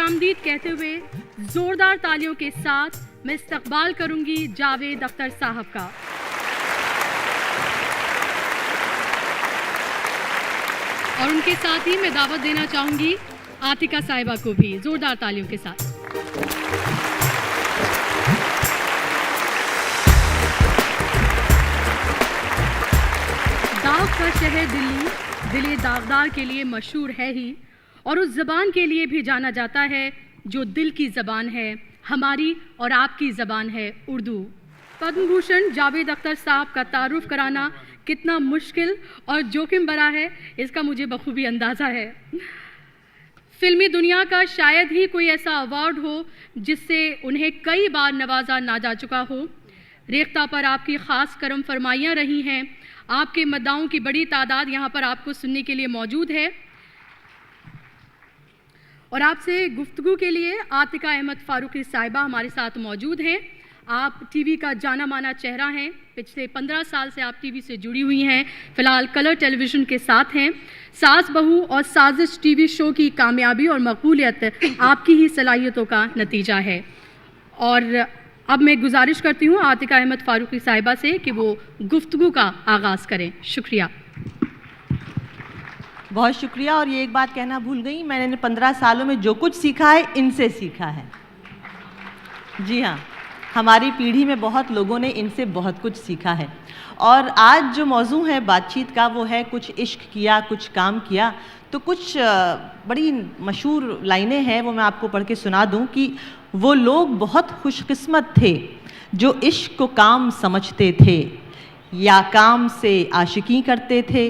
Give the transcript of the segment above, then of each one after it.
खुशामदीद कहते हुए जोरदार तालियों के साथ मैं इस्तकबाल करूंगी जावेद अख्तर साहब का। और उनके साथ ही मैं दावत देना चाहूंगी आतिका साहिबा को भी जोरदार तालियों के साथ। दाग का शहर दिल्ली दिले दागदार के लिए मशहूर है ही, और उस ज़बान के लिए भी जाना जाता है जो दिल की ज़बान है, हमारी और आपकी ज़बान है उर्दू। पद्म भूषण जावेद अख्तर साहब का तारुफ कराना कितना मुश्किल और जोखिम भरा है, इसका मुझे बखूबी अंदाज़ा है। फिल्मी दुनिया का शायद ही कोई ऐसा अवार्ड हो जिससे उन्हें कई बार नवाजा ना जा चुका हो। रेख्ता पर आपकी ख़ास करम फरमाइयाँ रही हैं। आपके मद्दाओं की बड़ी तादाद यहाँ पर आपको सुनने के लिए मौजूद है। और आपसे गुफ्तगू के लिए आतिका अहमद फारूकी साहिबा हमारे साथ मौजूद हैं। आप टीवी का जाना माना चेहरा हैं। पिछले 15 साल से आप टीवी से जुड़ी हुई हैं। फ़िलहाल कलर टेलीविज़न के साथ हैं। सास बहू और साजिश टीवी शो की कामयाबी और मकबूलियत आपकी ही सलाहियतों का नतीजा है। और अब मैं गुजारिश करती हूँ आतिका अहमद फारूकी साहिबा से कि वो गुफ्तगू का आगाज़ करें। शुक्रिया। बहुत शुक्रिया। और ये एक बात कहना भूल गई, मैंने 15 सालों में जो कुछ सीखा है इनसे सीखा है। जी हाँ, हमारी पीढ़ी में बहुत लोगों ने इनसे बहुत कुछ सीखा है। और आज जो मौजू है बातचीत का वो है कुछ इश्क किया कुछ काम किया। तो कुछ बड़ी मशहूर लाइनें हैं, वो मैं आपको पढ़ के सुना दूं कि वो लोग बहुत खुशकिस्मत थे जो इश्क को काम समझते थे या काम से आशिकी करते थे।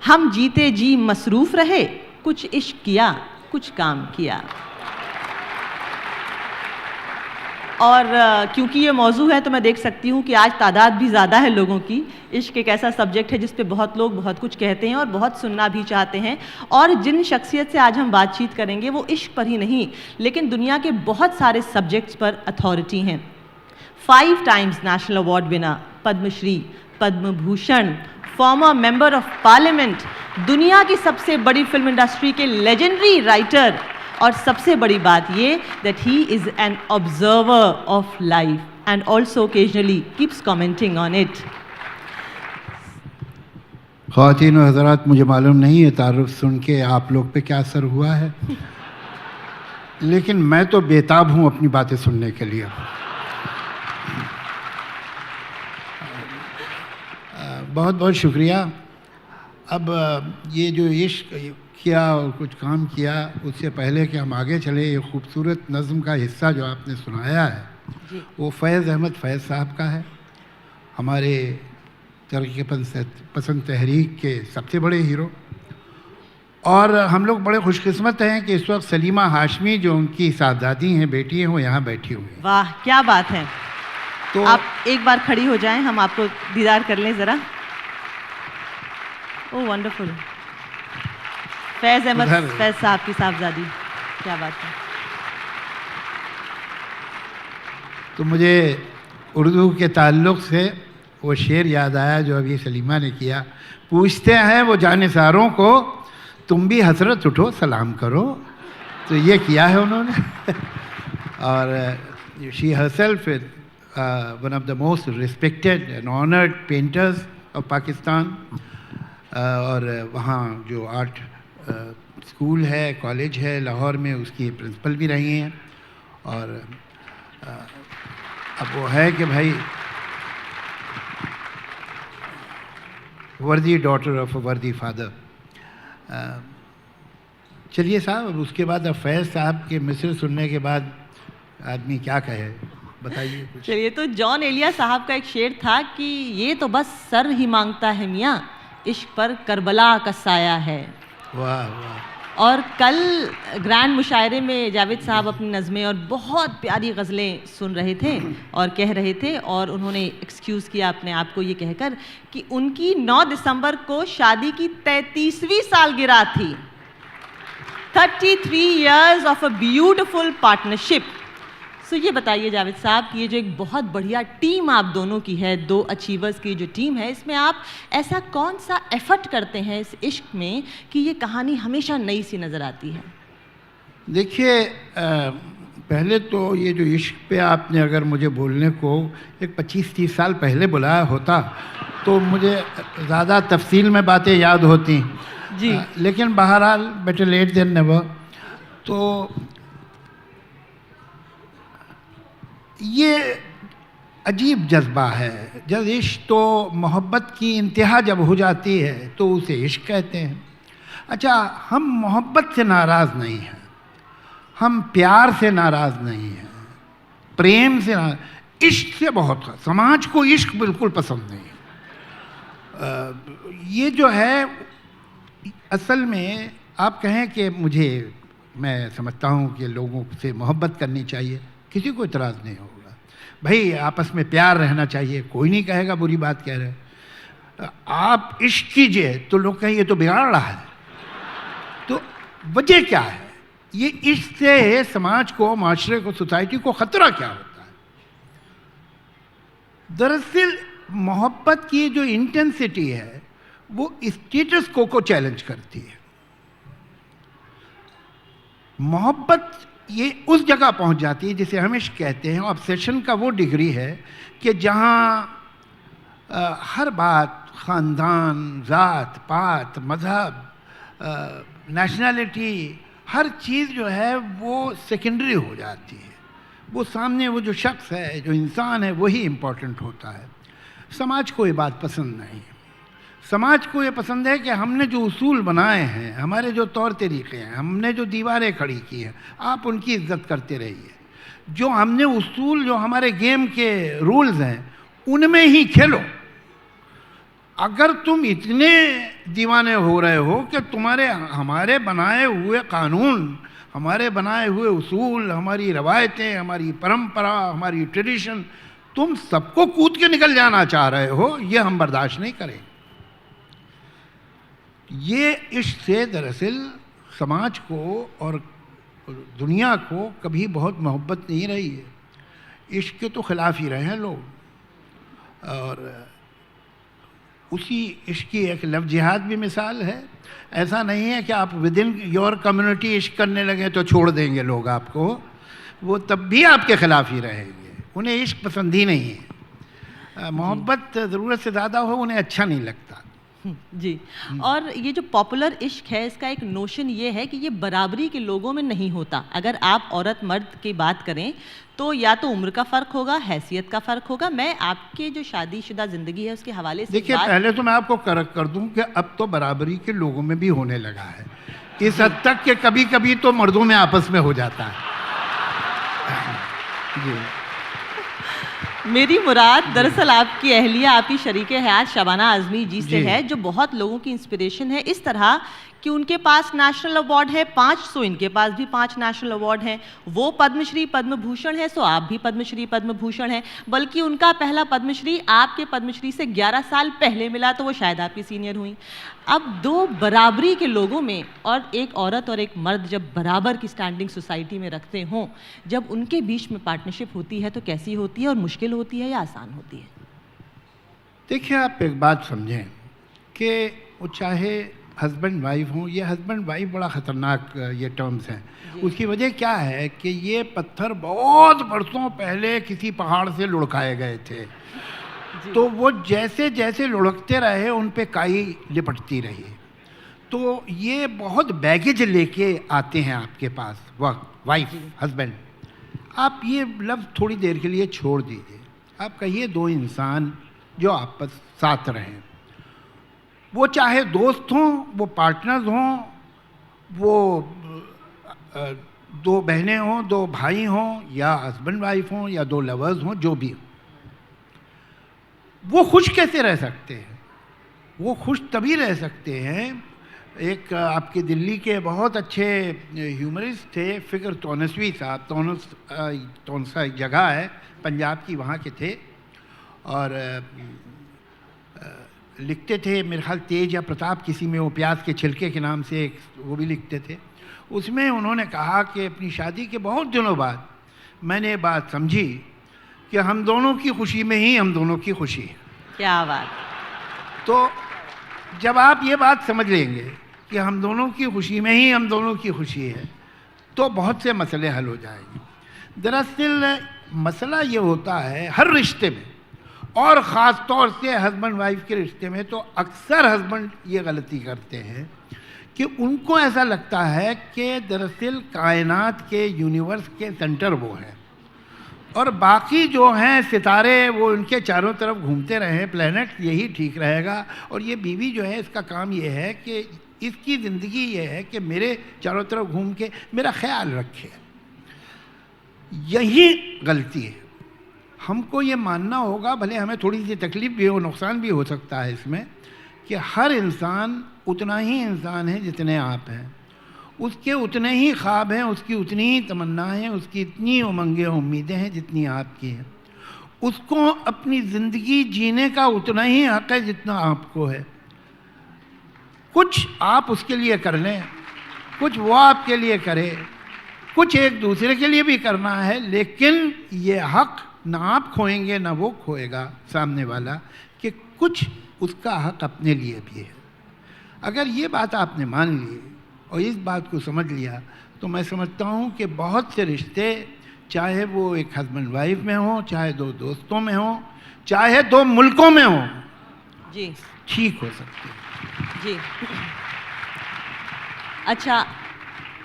हम जीते जी मसरूफ़ रहे, कुछ इश्क किया कुछ काम किया। और क्योंकि ये मौजू है तो मैं देख सकती हूँ कि आज तादाद भी ज़्यादा है लोगों की। इश्क एक ऐसा सब्जेक्ट है जिस पे बहुत लोग बहुत कुछ कहते हैं और बहुत सुनना भी चाहते हैं। और जिन शख्सियत से आज हम बातचीत करेंगे वो इश्क पर ही नहीं लेकिन दुनिया के बहुत सारे सब्जेक्ट्स पर अथॉरिटी हैं। 5 times national award winner, Padmashri, Padma Bhushan, former member of parliament, दुनिया की सबसे बड़ी फिल्म इंडस्ट्री के लेजेंडरी राइटर, और सबसे बड़ी बात ये that he is an observer of life and also occasionally keeps commenting on it. ख़वातीन और हज़रात, मुझे मालूम नहीं है तारुफ सुन के आप लोग पे क्या असर हुआ है, लेकिन मैं तो बेताब हूँ अपनी बातें सुनने के लिए। बहुत बहुत शुक्रिया। अब ये जो इश्क किया और कुछ काम किया, उससे पहले कि हम आगे चले, ये खूबसूरत नज़्म का हिस्सा जो आपने सुनाया है वो फैज़ अहमद फैज़ साहब का है। हमारे तरक्की पसंद तहरीक के सबसे बड़े हीरो। और हम लोग बड़े खुशकिस्मत हैं कि इस वक्त सलीमा हाशमी जो उनकी साहबजादी हैं, बेटी हैं, वो यहाँ बैठी हुई हैं। वाह क्या बात है। तो आप एक बार खड़ी हो जाएं, हम आपको दीदार कर लें ज़रा। ओह वंडरफुल। फैज़ अहमद फैज़ साहब की साहबजादी, क्या बात है। तो मुझे उर्दू के ताल्लुक़ से वो शेर याद आया जो अभी सलीमा ने किया। पूछते हैं वो जानिसारों को, तुम भी हसरत उठो सलाम करो। तो ये किया है उन्होंने। और she herself one of the most respected and honoured painters of Pakistan. और वहाँ जो आर्ट स्कूल है, कॉलेज है लाहौर में, उसकी प्रिंसिपल भी रही हैं। और अब वो है कि भाई वर्दी डॉटर ऑफ अ वर्दी फादर। चलिए साहब, अब उसके बाद अब फैज़ साहब के मिसर सुनने के बाद आदमी क्या कहे, बताइए कुछ। चलिए, तो जॉन एलिया साहब का एक शेर था कि ये तो बस सर ही मांगता है मियाँ, इश्क पर करबला का साया है। वाह वाह। और कल ग्रैंड मुशायरे में जावेद साहब अपनी नज़में और बहुत प्यारी गज़लें सुन रहे थे और कह रहे थे, और उन्होंने एक्सक्यूज़ किया अपने आप को ये कहकर कि उनकी 9 दिसंबर को शादी की 33वीं सालगिरह थी। 33 years of a beautiful partnership. So ये बताइए जावेद साहब कि ये जो एक बहुत बढ़िया टीम आप दोनों की है, 2 अचीवर्स की जो टीम है, इसमें आप ऐसा कौन सा एफर्ट करते हैं इस इश्क में कि ये कहानी हमेशा नई सी नज़र आती है? देखिए पहले तो ये जो इश्क पे आपने अगर मुझे बोलने को एक 25-30 साल पहले बुलाया होता तो मुझे ज़्यादा तफसील में बातें याद होती जी। लेकिन बहरहाल बेटर लेट देन नेवर। तो ये अजीब जज्बा है। जब इश्क तो मोहब्बत की इंतहा जब हो जाती है तो उसे इश्क कहते हैं। अच्छा, हम मोहब्बत से नाराज़ नहीं हैं, हम प्यार से नाराज़ नहीं हैं, प्रेम से इश्क से बहुत है। समाज को इश्क बिल्कुल पसंद नहीं। ये जो है असल में आप कहें कि मैं समझता हूँ कि लोगों से मोहब्बत करनी चाहिए, किसी को इतराज़ नहीं होगा। भाई आपस में प्यार रहना चाहिए, कोई नहीं कहेगा बुरी बात कह रहे। आप इश्क कीजिए तो लोग कहें ये तो बिगाड़ रहा है। तो वजह क्या है? ये इश्क से समाज को, माशरे को, सोसाइटी को खतरा क्या होता है? दरअसल मोहब्बत की जो इंटेंसिटी है वो स्टेटस को चैलेंज करती है। मोहब्बत ये उस जगह पहुंच जाती है जिसे हम इश्क कहते हैं। ऑब्सेशन का वो डिग्री है कि जहां हर बात, ख़ानदान, ज़ात पात, मज़हब, नेशनलिटी, हर चीज़ जो है वो सेकेंडरी हो जाती है। वो सामने वो जो शख्स है, जो इंसान है, वही इम्पोर्टेंट होता है। समाज को ये बात पसंद नहीं है। समाज को ये पसंद है कि हमने जो उसूल बनाए हैं, हमारे जो तौर तरीक़े हैं, हमने जो दीवारें खड़ी की हैं, आप उनकी इज्जत करते रहिए। जो हमने उसूल, जो हमारे गेम के रूल्स हैं, उनमें ही खेलो। अगर तुम इतने दीवाने हो रहे हो कि हमारे बनाए हुए कानून, हमारे बनाए हुए उसूल, हमारी रवायतें, हमारी परंपरा, हमारी ट्रेडिशन, तुम सबको कूद के निकल जाना चाह रहे हो, ये हम बर्दाश्त नहीं करेंगे। ये इश्क से दरअसल समाज को और दुनिया को कभी बहुत मोहब्बत नहीं रही है। इश्क के तो खिलाफ ही रहे हैं लोग। और उसी इश्क की एक लव जिहाद भी मिसाल है। ऐसा नहीं है कि आप विद इन योर कम्युनिटी इश्क करने लगे तो छोड़ देंगे लोग आपको, वो तब भी आपके खिलाफ ही रहेंगे। उन्हें इश्क पसंद ही नहीं है। मोहब्बत ज़रूरत से ज़्यादा हो उन्हें अच्छा नहीं लगता। जी। और ये जो पॉपुलर इश्क है, इसका एक नोशन ये है कि ये बराबरी के लोगों में नहीं होता। अगर आप औरत मर्द की बात करें तो या तो उम्र का फ़र्क होगा, हैसियत का फ़र्क होगा। मैं आपके जो शादीशुदा ज़िंदगी है उसके हवाले से देखिए, पहले तो मैं आपको करेक्ट कर दूं कि अब तो बराबरी के लोगों में भी होने लगा है, इस हद तक कि कभी कभी तो मर्दों में आपस में हो जाता है। जी। मेरी मुराद दरअसल आपकी अहलिया, आपकी शरीके हयात शबाना आज़मी जी से है, जो बहुत लोगों की इंस्पिरेशन है। इस तरह कि उनके पास नेशनल अवार्ड है 5, सो इनके पास भी 5 नेशनल अवार्ड हैं। वो पद्मश्री पद्म भूषण है, सो आप भी पद्मश्री पद्म भूषण हैं। बल्कि उनका पहला पद्मश्री आपके पद्मश्री से 11 साल पहले मिला, तो वो शायद आपकी सीनियर हुई। अब दो बराबरी के लोगों में, और एक औरत और एक मर्द जब बराबर की स्टैंडिंग सोसाइटी में रखते हों, जब उनके बीच में पार्टनरशिप होती है तो कैसी होती है, और मुश्किल होती है या आसान होती है? देखिए, आप एक बात समझें कि वो चाहे हस्बैंड वाइफ हों, ये हस्बैंड वाइफ बड़ा ख़तरनाक ये टर्म्स हैं। उसकी वजह क्या है कि ये पत्थर बहुत बरसों पहले किसी पहाड़ से लुढ़काए गए थे, तो वो जैसे जैसे लुढ़कते रहे उन पे काई लिपटती रही। तो ये बहुत बैगेज लेके आते हैं आपके पास वाइफ हस्बैंड। आप ये लफ्ज़ थोड़ी देर के लिए छोड़ दीजिए। आप कहिए दो इंसान जो आपस साथ रहें, वो चाहे दोस्त हों, वो पार्टनर्स हों, वो दो बहनें हों, दो भाई हों, या हस्बैंड वाइफ हों, या दो लवर्स हों, जो भी हो, वो खुश कैसे रह सकते हैं? वो खुश तभी रह सकते हैं। एक आपके दिल्ली के बहुत अच्छे ह्यूमरिस्ट थे फ़िक्र तौनसवी साहब, तौनसा एक जगह है पंजाब की, वहाँ के थे, और लिखते थे, मेरे ख्याल तेज या प्रताप किसी में, वो प्याज के छिलके के नाम से एक वो भी लिखते थे। उसमें उन्होंने कहा कि अपनी शादी के बहुत दिनों बाद मैंने ये बात समझी कि हम दोनों की खुशी में ही हम दोनों की खुशी है। क्या बात! तो जब आप ये बात समझ लेंगे कि हम दोनों की खुशी में ही हम दोनों की खुशी है, तो बहुत से मसले हल हो जाएंगे। दरअसल मसला ये होता है हर रिश्ते में, और ख़ास तौर से हस्बैंड वाइफ के रिश्ते में तो अक्सर हस्बैंड ये गलती करते हैं कि उनको ऐसा लगता है कि दरअसल कायनात के यूनिवर्स के सेंटर वो हैं और बाकी जो हैं सितारे वो उनके चारों तरफ घूमते रहें, प्लैनेट, यही ठीक रहेगा। और ये बीवी जो है इसका काम ये है कि इसकी ज़िंदगी ये है कि मेरे चारों तरफ घूम के मेरा ख्याल रखे। यही गलती है। हमको ये मानना होगा, भले हमें थोड़ी सी तकलीफ़ भी हो, नुकसान भी हो सकता है इसमें, कि हर इंसान उतना ही इंसान है जितने आप हैं, उसके उतने ही ख्वाब हैं, उसकी उतनी ही तमन्नाएं हैं, उसकी इतनी उमंगें उम्मीदें हैं जितनी आपकी हैं। उसको अपनी ज़िंदगी जीने का उतना ही हक़ है जितना आपको है। कुछ आप उसके लिए कर लें, कुछ वो आपके लिए करे, कुछ एक दूसरे के लिए भी करना है, लेकिन ये हक़ ना आप खोएंगे ना वो खोएगा सामने वाला, कि कुछ उसका हक़ अपने लिए भी है। अगर ये बात आपने मान ली और इस बात को समझ लिया तो मैं समझता हूँ कि बहुत से रिश्ते, चाहे वो एक हस्बैंड वाइफ में हो, चाहे दो दोस्तों में हो, चाहे दो मुल्कों में हो, जी, ठीक हो सकते हैं। जी। अच्छा,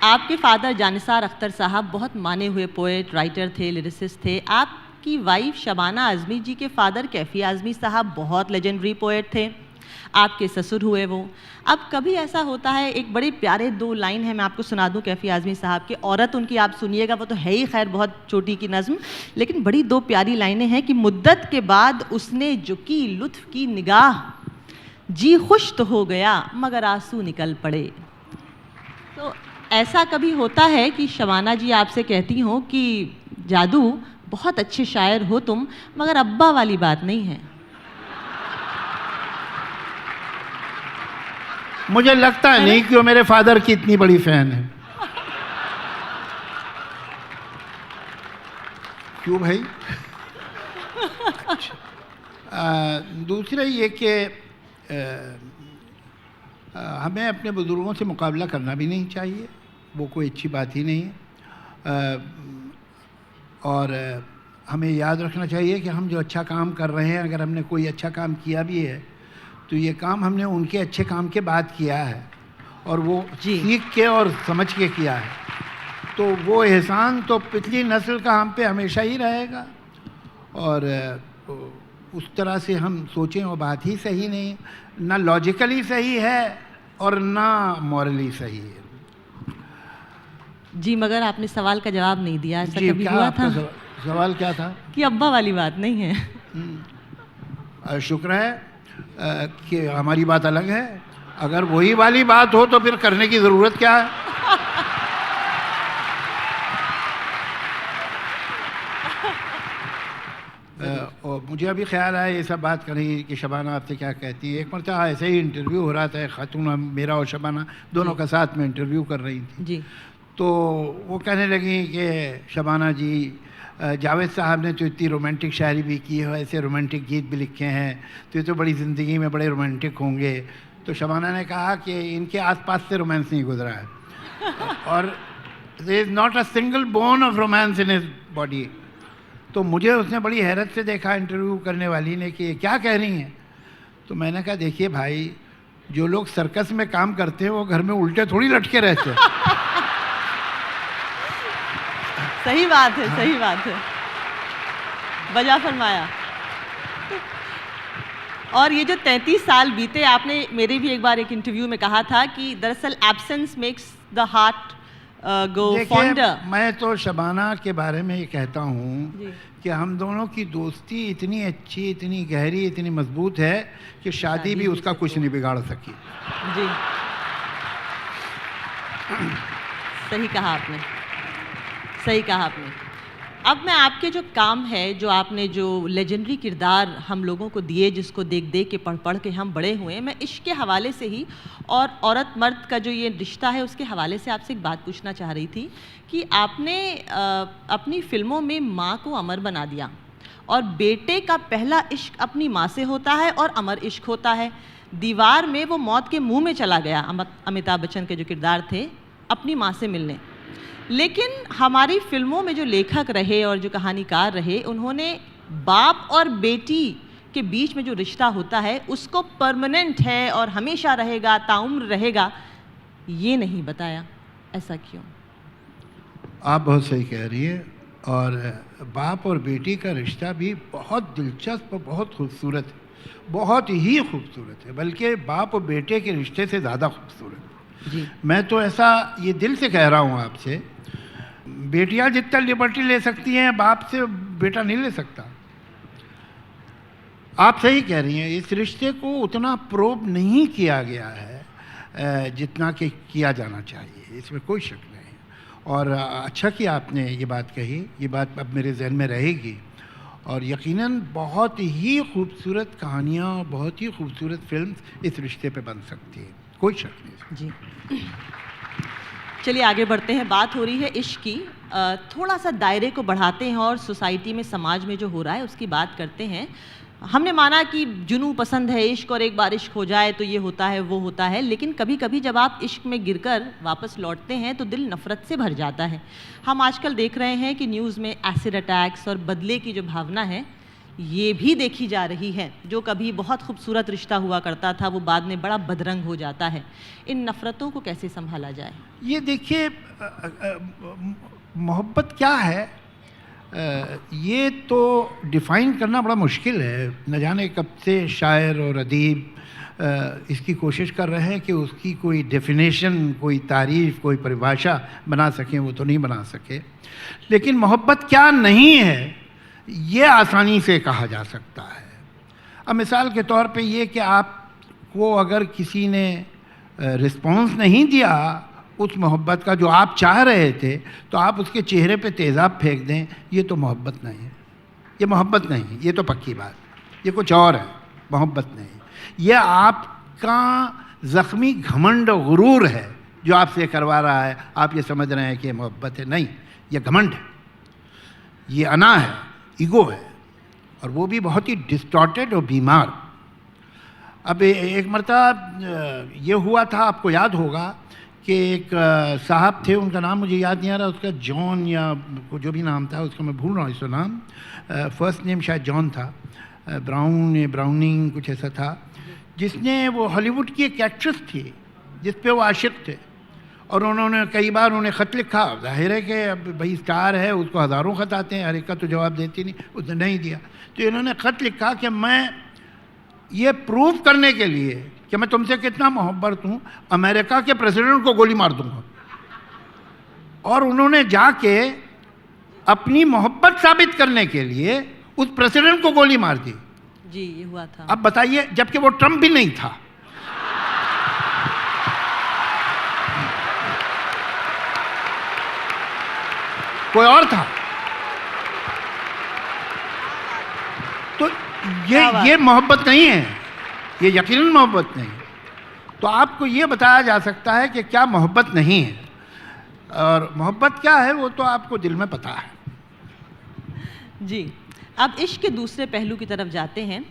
आपके फादर जानिसार अख्तर साहब बहुत माने हुए पोएट, राइटर थे, लिरिसिस्ट थे। आपकी वाइफ शबाना आज़मी जी के फादर कैफ़ी आज़मी साहब बहुत लेजेंडरी पोएट थे। आपके ससुर हुए वो। अब कभी ऐसा होता है, एक बड़े प्यारे 2 लाइन है, मैं आपको सुना दूं कैफ़ी आज़मी साहब के, औरत उनकी आप सुनिएगा, वो तो है ही खैर बहुत छोटी की नज़्म, लेकिन बड़ी 2 प्यारी लाइनें हैं कि मुद्दत के बाद उसने जो की लुत्फ़ की निगाह, जी खुश तो हो गया मगर आंसू निकल पड़े। तो ऐसा कभी होता है कि शबाना जी आपसे कहती हों कि जादू बहुत अच्छे शायर हो तुम, मगर अब्बा वाली बात नहीं है? मुझे लगता है नहीं कि वो मेरे फादर की इतनी बड़ी फैन है। क्यों भाई? दूसरा ये कि हमें अपने बुज़ुर्गों से मुकाबला करना भी नहीं चाहिए, वो कोई अच्छी बात ही नहीं है। और हमें याद रखना चाहिए कि हम जो अच्छा काम कर रहे हैं, अगर हमने कोई अच्छा काम किया भी है तो ये काम हमने उनके अच्छे काम के बाद किया है और वो सीख के और समझ के किया है, तो वो एहसान तो पिछली नस्ल का हम पे हमेशा ही रहेगा। और उस तरह से हम सोचें वो बात ही सही नहीं, ना लॉजिकली सही है और ना मॉरली सही है। जी, मगर आपने सवाल का जवाब नहीं दिया। ऐसा कभी क्या हुआ था? सवाल क्या था? कि अब्बा वाली बात नहीं है। शुक्र है कि हमारी बात अलग है। अगर वही वाली बात हो तो फिर करने की ज़रूरत क्या है? और मुझे अभी ख्याल आया ये सब बात करें कि शबाना आपसे क्या कहती है। एक मरतबा ऐसे ही इंटरव्यू हो रहा था, खातून मेरा और शबाना दोनों का साथ में इंटरव्यू कर रही थी जी। तो वो कहने लगी कि शबाना जी, जावेद साहब ने तो इतनी रोमांटिक शायरी भी की है, ऐसे रोमांटिक गीत भी लिखे हैं, तो ये तो बड़ी ज़िंदगी में बड़े रोमांटिक होंगे। तो शबाना ने कहा कि इनके आसपास से रोमांस नहीं गुजरा है और there is not a single bone of romance in his body. तो मुझे उसने बड़ी हैरत से देखा, इंटरव्यू करने वाली ने, कि क्या कह रही हैं। तो मैंने कहा देखिए भाई, जो लोग सर्कस में काम करते हैं वो घर में उल्टे थोड़ी लटके रहते हैं। सही बात है, सही बात है, वजह फरमाया। और ये जो 33 साल बीते, आपने मेरे भी एक बार एक इंटरव्यू में कहा था कि दरअसल absence makes the heart go fonder. मैं तो शबाना के बारे में ये कहता हूँ कि हम दोनों की दोस्ती इतनी अच्छी, इतनी गहरी, इतनी मजबूत है कि शादी भी उसका कुछ नहीं बिगाड़ सकी। जी, सही कहा आपने, सही कहा आपने। अब मैं आपके जो काम है, जो आपने जो लेजेंडरी किरदार हम लोगों को दिए, जिसको देख देख के पढ़ पढ़ के हम बड़े हुए, मैं इश्क के हवाले से ही और औरत मर्द का जो ये रिश्ता है उसके हवाले से आपसे एक बात पूछना चाह रही थी कि आपने अपनी फिल्मों में माँ को अमर बना दिया और बेटे का पहला इश्क अपनी माँ से होता है और अमर इश्क होता है। दीवार में वो मौत के मुंह में चला गया, अमिताभ बच्चन के जो किरदार थे, अपनी माँ से मिलने, लेकिन हमारी फिल्मों में जो लेखक रहे और जो कहानीकार रहे, उन्होंने बाप और बेटी के बीच में जो रिश्ता होता है उसको परमानेंट है और हमेशा रहेगा, ताउम्र रहेगा, ये नहीं बताया। ऐसा क्यों? आप बहुत सही कह रही है। और बाप और बेटी का रिश्ता भी बहुत दिलचस्प और बहुत खूबसूरत है, बहुत ही खूबसूरत है, बल्कि बाप और बेटे के रिश्ते से ज़्यादा खूबसूरत जी। मैं तो ऐसा ये दिल से कह रहा हूँ आपसे, बेटियां जितना लिबर्टी ले सकती हैं बाप से बेटा नहीं ले सकता। आप सही कह रही हैं, इस रिश्ते को उतना प्रोब नहीं किया गया है जितना कि किया जाना चाहिए, इसमें कोई शक नहीं। और अच्छा कि आपने ये बात कही, ये बात अब मेरे जहन में रहेगी और यकीनन बहुत ही खूबसूरत कहानियाँ, बहुत ही खूबसूरत फिल्म इस रिश्ते पे बन सकती है, कोई शक नहीं। जी, चलिए आगे बढ़ते हैं। बात हो रही है इश्क की, थोड़ा सा दायरे को बढ़ाते हैं और सोसाइटी में, समाज में जो हो रहा है उसकी बात करते हैं। हमने माना कि जुनून पसंद है इश्क और एक बार इश्क हो जाए तो ये होता है वो होता है, लेकिन कभी कभी जब आप इश्क में गिरकर वापस लौटते हैं तो दिल नफ़रत से भर जाता है। हम आजकल देख रहे हैं कि न्यूज़ में एसिड अटैक्स और बदले की जो भावना है ये भी देखी जा रही है। जो कभी बहुत खूबसूरत रिश्ता हुआ करता था वो बाद में बड़ा बदरंग हो जाता है। इन नफ़रतों को कैसे संभाला जाए? ये देखिए, मोहब्बत क्या है ये तो डिफ़ाइन करना बड़ा मुश्किल है। न जाने कब से शायर और अदीब इसकी कोशिश कर रहे हैं कि उसकी कोई डेफिनेशन, कोई तारीफ़, कोई परिभाषा बना सकें, वो तो नहीं बना सके। लेकिन मोहब्बत क्या नहीं है ये आसानी से कहा जा सकता है। अब मिसाल के तौर पे ये कि आपको अगर किसी ने रिस्पॉन्स नहीं दिया उस मोहब्बत का जो आप चाह रहे थे, तो आप उसके चेहरे पे तेज़ाब फेंक दें, ये तो मोहब्बत नहीं है, ये मोहब्बत नहीं है, ये तो पक्की बात, ये कुछ और है, मोहब्बत नहीं। ये आपका ज़ख्मी घमंड और गुरूर है जो आपसे करवा रहा है। आप ये समझ रहे हैं कि ये मोहब्बत है, नहीं, ये घमंड है, ये अना है, ईगो है, और वो भी बहुत ही डिस्टॉर्टेड और बीमार। अब एक मरतबा ये हुआ था, आपको याद होगा कि एक साहब थे, उनका नाम मुझे याद नहीं आ रहा, उसका जॉन या जो भी नाम था उसका मैं भूल रहा हूँ इसका नाम, फर्स्ट नेम शायद जॉन था, ब्राउनिंग कुछ ऐसा था, जिसने वो हॉलीवुड की एक एक्ट्रेस थी जिस पे वो आशिक थे, और उन्होंने कई बार उन्हें ख़त लिखा। जाहिर है कि अब भाई स्टार है, उसको हज़ारों ख़त आते हैं, हर एक का तो जवाब देती नहीं, उसने नहीं दिया। तो इन्होंने ख़त लिखा कि मैं ये प्रूव करने के लिए कि मैं तुमसे कितना मोहब्बत हूँ, अमेरिका के प्रेसिडेंट को गोली मार दूंगा। और उन्होंने जाके अपनी मोहब्बत साबित करने के लिए उस प्रेसिडेंट को गोली मार दी। जी, ये हुआ था। अब बताइए, जबकि वो ट्रम्प भी नहीं था। कोई और था। तो ये मोहब्बत नहीं है, ये यकीनन मोहब्बत नहीं। तो आपको ये बताया जा सकता है कि क्या मोहब्बत नहीं है, और मोहब्बत क्या है वो तो आपको दिल में पता है। जी, अब इश्क के दूसरे पहलू की तरफ जाते हैं।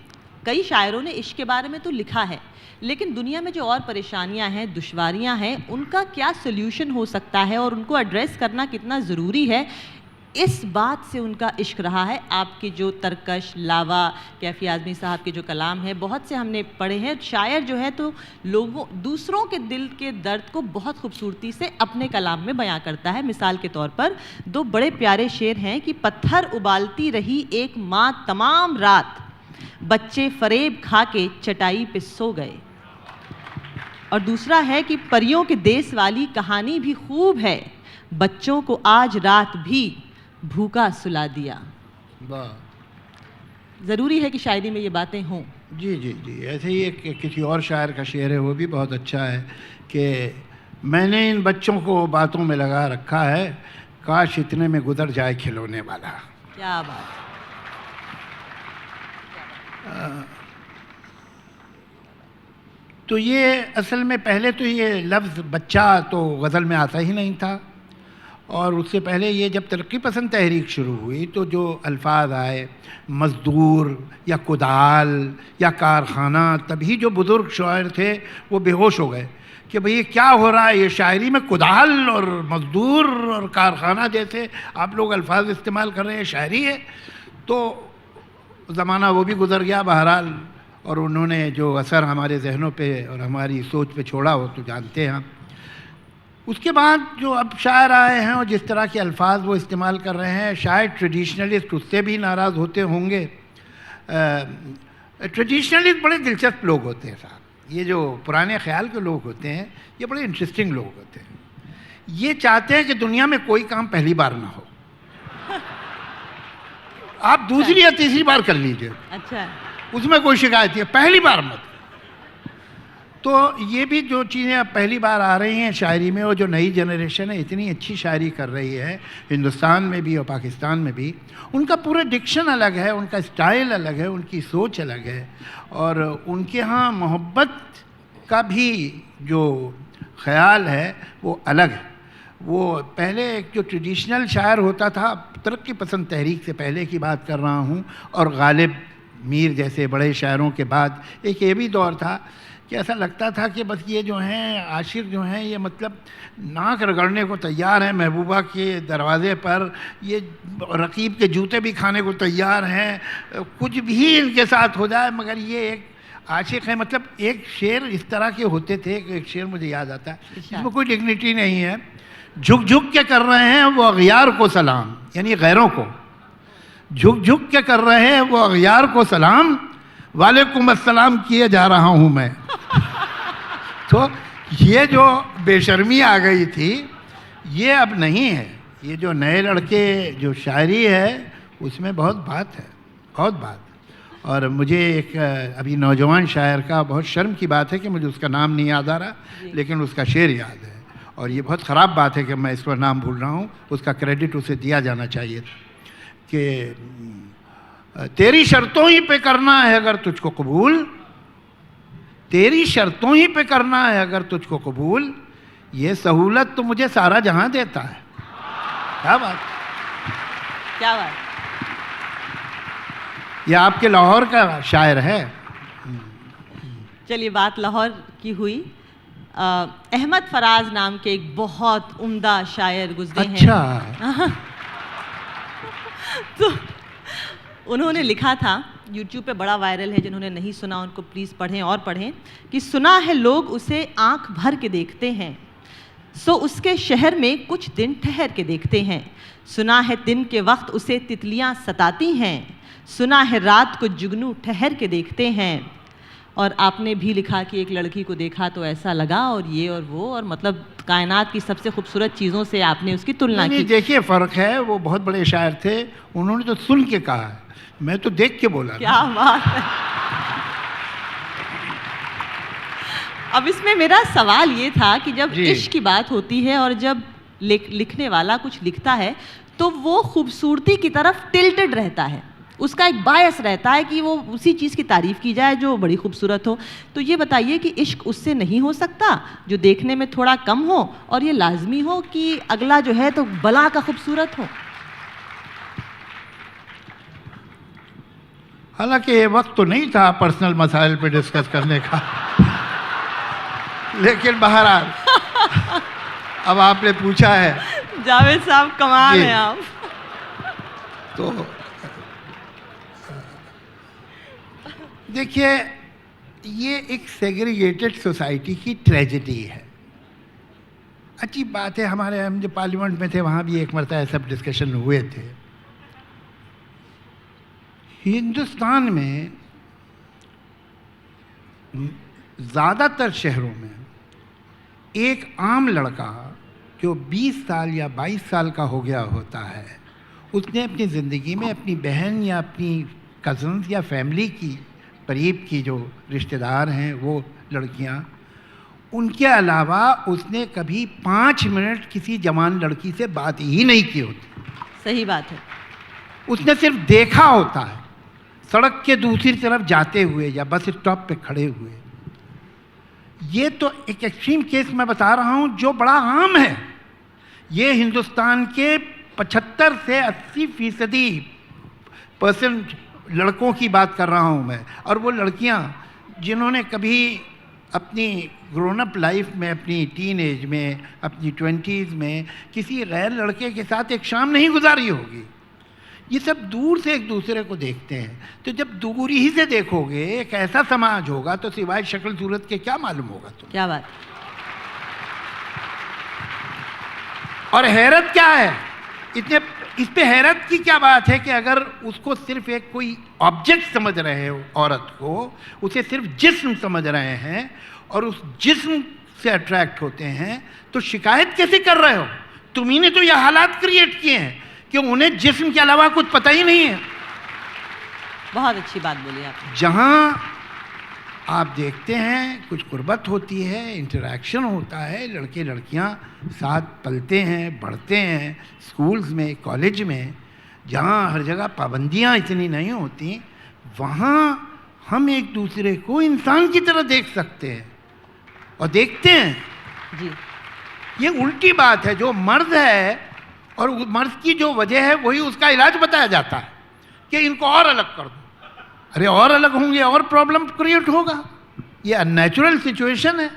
कई शायरों ने इश्क के बारे में तो लिखा है, लेकिन दुनिया में जो और परेशानियां हैं, दुश्वारियां हैं, उनका क्या सल्यूशन हो सकता है और उनको एड्रेस करना कितना ज़रूरी है, इस बात से उनका इश्क रहा है। आपके जो तरकश, लावा, कैफी आज़मी साहब के जो कलाम हैं, बहुत से हमने पढ़े हैं। शायर जो है तो लोगों, दूसरों के दिल के दर्द को बहुत खूबसूरती से अपने कलाम में बयां करता है। मिसाल के तौर पर दो बड़े प्यारे शेर हैं कि पत्थर उबालती रही एक माँ तमाम रात, बच्चे फरेब खा के चटाई पे सो गए। और दूसरा है कि परियों के देश वाली कहानी भी खूब है, बच्चों को आज रात भी भूखा सुला दिया। वाह, ज़रूरी है कि शायरी में ये बातें हों। जी जी जी, ऐसे ही एक किसी और शायर का शेर है, वो भी बहुत अच्छा है कि मैंने इन बच्चों को बातों में लगा रखा है, काश इतने में गुजर जाए खिलौने वाला। क्या बात। तो ये असल में पहले तो ये लफ्ज़ बच्चा तो गज़ल में आता ही नहीं था, और उससे पहले ये जब तरक्की पसंद तहरीक शुरू हुई तो जो अल्फाज आए, मज़दूर या कुदाल या कारखाना, तभी जो बुज़ुर्ग शायर थे वो बेहोश हो गए कि भाई ये क्या हो रहा है, ये शायरी में कुदाल और मजदूर और कारखाना जैसे आप लोग अल्फाज इस्तेमाल कर रहे हैं, शायरी है। तो ज़माना वो भी गुज़र गया बहरहाल, और उन्होंने जो असर हमारे जहनों पे और हमारी सोच पे छोड़ा वो तो जानते हैं हम। उसके बाद जो अब शायर आए हैं और जिस तरह के अल्फाज वो इस्तेमाल कर रहे हैं, शायद ट्रेडिशनलिस्ट उससे भी नाराज़ होते होंगे। ट्रेडिशनलिस्ट बड़े दिलचस्प लोग होते हैं साहब, ये जो पुराने ख्याल के लोग होते हैं ये बड़े इंटरेस्टिंग लोग होते हैं। ये चाहते हैं कि दुनिया में कोई काम पहली बार ना हो, आप दूसरी या तीसरी बार कर लीजिए, अच्छा, उसमें कोई शिकायत नहीं, पहली बार मत। तो ये भी जो चीज़ें अब पहली बार आ रही हैं शायरी में, और जो नई जनरेशन है इतनी अच्छी शायरी कर रही है हिंदुस्तान में भी और पाकिस्तान में भी, उनका पूरा डिक्शन अलग है, उनका स्टाइल अलग है, उनकी सोच अलग है, और उनके यहाँ मोहब्बत का भी जो ख्याल है वो अलग है। वो पहले एक जो ट्रेडिशनल शायर होता था, तरक्की पसंद तहरीक से पहले की बात कर रहा हूँ, और गालिब मीर जैसे बड़े शायरों के बाद एक ये भी दौर था कि ऐसा लगता था कि बस ये जो हैं आशिक जो हैं ये मतलब नाक रगड़ने को तैयार हैं महबूबा के दरवाज़े पर, ये रकीब के जूते भी खाने को तैयार हैं, कुछ भी इनके साथ हो जाए मगर ये एक आशिक है। मतलब एक शेर इस तरह के होते थे, एक शेर मुझे याद आता है, इसमें कोई डिग्निटी नहीं है, झुक झुक के कर रहे हैं वो अगयार को सलाम, यानी गैरों को झुक झुक के कर रहे हैं वो अगयार को सलाम, वालेकुम अस्सलाम किए जा रहा हूँ मैं। तो ये जो बेशर्मी आ गई थी ये अब नहीं है। ये जो नए लड़के जो शायरी है उसमें बहुत बात है, बहुत बात। और मुझे एक अभी नौजवान शायर का बहुत शर्म की बात है कि मुझे उसका नाम नहीं याद आ रहा, लेकिन उसका शेर याद है, और ये बहुत ख़राब बात है कि मैं इस पर नाम भूल रहा हूँ, उसका क्रेडिट उसे दिया जाना चाहिए कि तेरी शर्तों ही पे करना है अगर तुझको कबूल, तेरी शर्तों ही पे करना है अगर तुझको कबूल, ये सहूलत तो मुझे सारा जहां देता है। क्या बात, क्या बात। ये आपके लाहौर का शायर है। चलिए बात लाहौर की हुई, अहमद फराज नाम के एक बहुत उम्दा शायर गुजरे हैं। अच्छा। तो उन्होंने लिखा था, YouTube पे बड़ा वायरल है, जिन्होंने नहीं सुना उनको प्लीज़ पढ़ें और पढ़ें, कि सुना है लोग उसे आंख भर के देखते हैं, सो उसके शहर में कुछ दिन ठहर के देखते हैं, सुना है दिन के वक्त उसे तितलियां सताती हैं, सुना है रात को जुगनू ठहर के देखते हैं। और आपने भी लिखा कि एक लड़की को देखा तो ऐसा लगा, और ये और वो, और मतलब कायनात की सबसे खूबसूरत चीज़ों से आपने उसकी तुलना की। देखिए फ़र्क है, वो बहुत बड़े शायर थे, उन्होंने तो सुन के कहा है, मैं तो देख के बोला। क्या बात है। अब इसमें मेरा सवाल ये था कि जब इश्क की बात होती है और जब लिखने वाला कुछ लिखता है तो वो खूबसूरती की तरफ टिल्टेड रहता है, उसका एक बायस रहता है कि वो उसी चीज़ की तारीफ़ की जाए जो बड़ी खूबसूरत हो। तो ये बताइए कि इश्क उससे नहीं हो सकता जो देखने में थोड़ा कम हो, और ये लाजमी हो कि अगला जो है तो बला का खूबसूरत हो? हालांकि ये वक्त तो नहीं था पर्सनल मसाइल पे डिस्कस करने का, लेकिन बहरहाल अब आपने पूछा है। जावेद साहब कमाल हैं आप। तो देखिए ये एक सेग्रीगेटेड सोसाइटी की ट्रेजेडी है। अच्छी बात है, हमारे हम जो पार्लियामेंट में थे वहाँ भी एक मरतबा सब डिस्कशन हुए थे। हिंदुस्तान में ज़्यादातर शहरों में एक आम लड़का जो 20 साल या 22 साल का हो गया होता है, उसने अपनी ज़िंदगी में अपनी बहन या अपनी कज़न्स या फैमिली की करीब की जो रिश्तेदार हैं वो लड़कियां, उनके अलावा उसने कभी 5 मिनट किसी जवान लड़की से बात ही नहीं की होती। सही बात है। उसने सिर्फ देखा होता है, सड़क के दूसरी तरफ जाते हुए या बस स्टॉप पे खड़े हुए। ये तो एक एक्सट्रीम केस मैं बता रहा हूँ जो बड़ा आम है। ये हिंदुस्तान के 75 से 80% लड़कों की बात कर रहा हूँ मैं, और वो लड़कियाँ जिन्होंने कभी अपनी ग्रोन अप लाइफ में, अपनी टीन एज में, अपनी 20s में किसी गैर लड़के के साथ एक शाम नहीं गुजारी होगी। ये सब दूर से एक दूसरे को देखते हैं। तो जब दूर ही से देखोगे एक ऐसा समाज होगा तो सिवाय शक्ल सूरत के क्या मालूम होगा तुम्हें। क्या बात। और हैरत क्या है, इतने इस पे हैरत की क्या बात है कि अगर उसको सिर्फ एक कोई ऑब्जेक्ट समझ रहे हो, औरत को उसे सिर्फ जिस्म समझ रहे हैं और उस जिस्म से अट्रैक्ट होते हैं, तो शिकायत कैसे कर रहे हो? तुम्ही ने तो यह हालात क्रिएट किए हैं कि उन्हें जिस्म के अलावा कुछ पता ही नहीं है। बहुत अच्छी बात बोली आप। जहां आप देखते हैं कुछ कुर्बत होती है, इंटरेक्शन होता है, लड़के लड़कियां साथ पलते हैं, बढ़ते हैं, स्कूल्स में, कॉलेज में, जहां हर जगह पाबंदियां इतनी नहीं होती, वहां हम एक दूसरे को इंसान की तरह देख सकते हैं और देखते हैं जी। ये उल्टी बात है। जो मर्द है और मर्द की जो वजह है वही उसका इलाज बताया जाता है कि इनको और अलग कर दो। अरे और अलग होंगे और प्रॉब्लम क्रिएट होगा, ये अननेचुरल सिचुएशन है।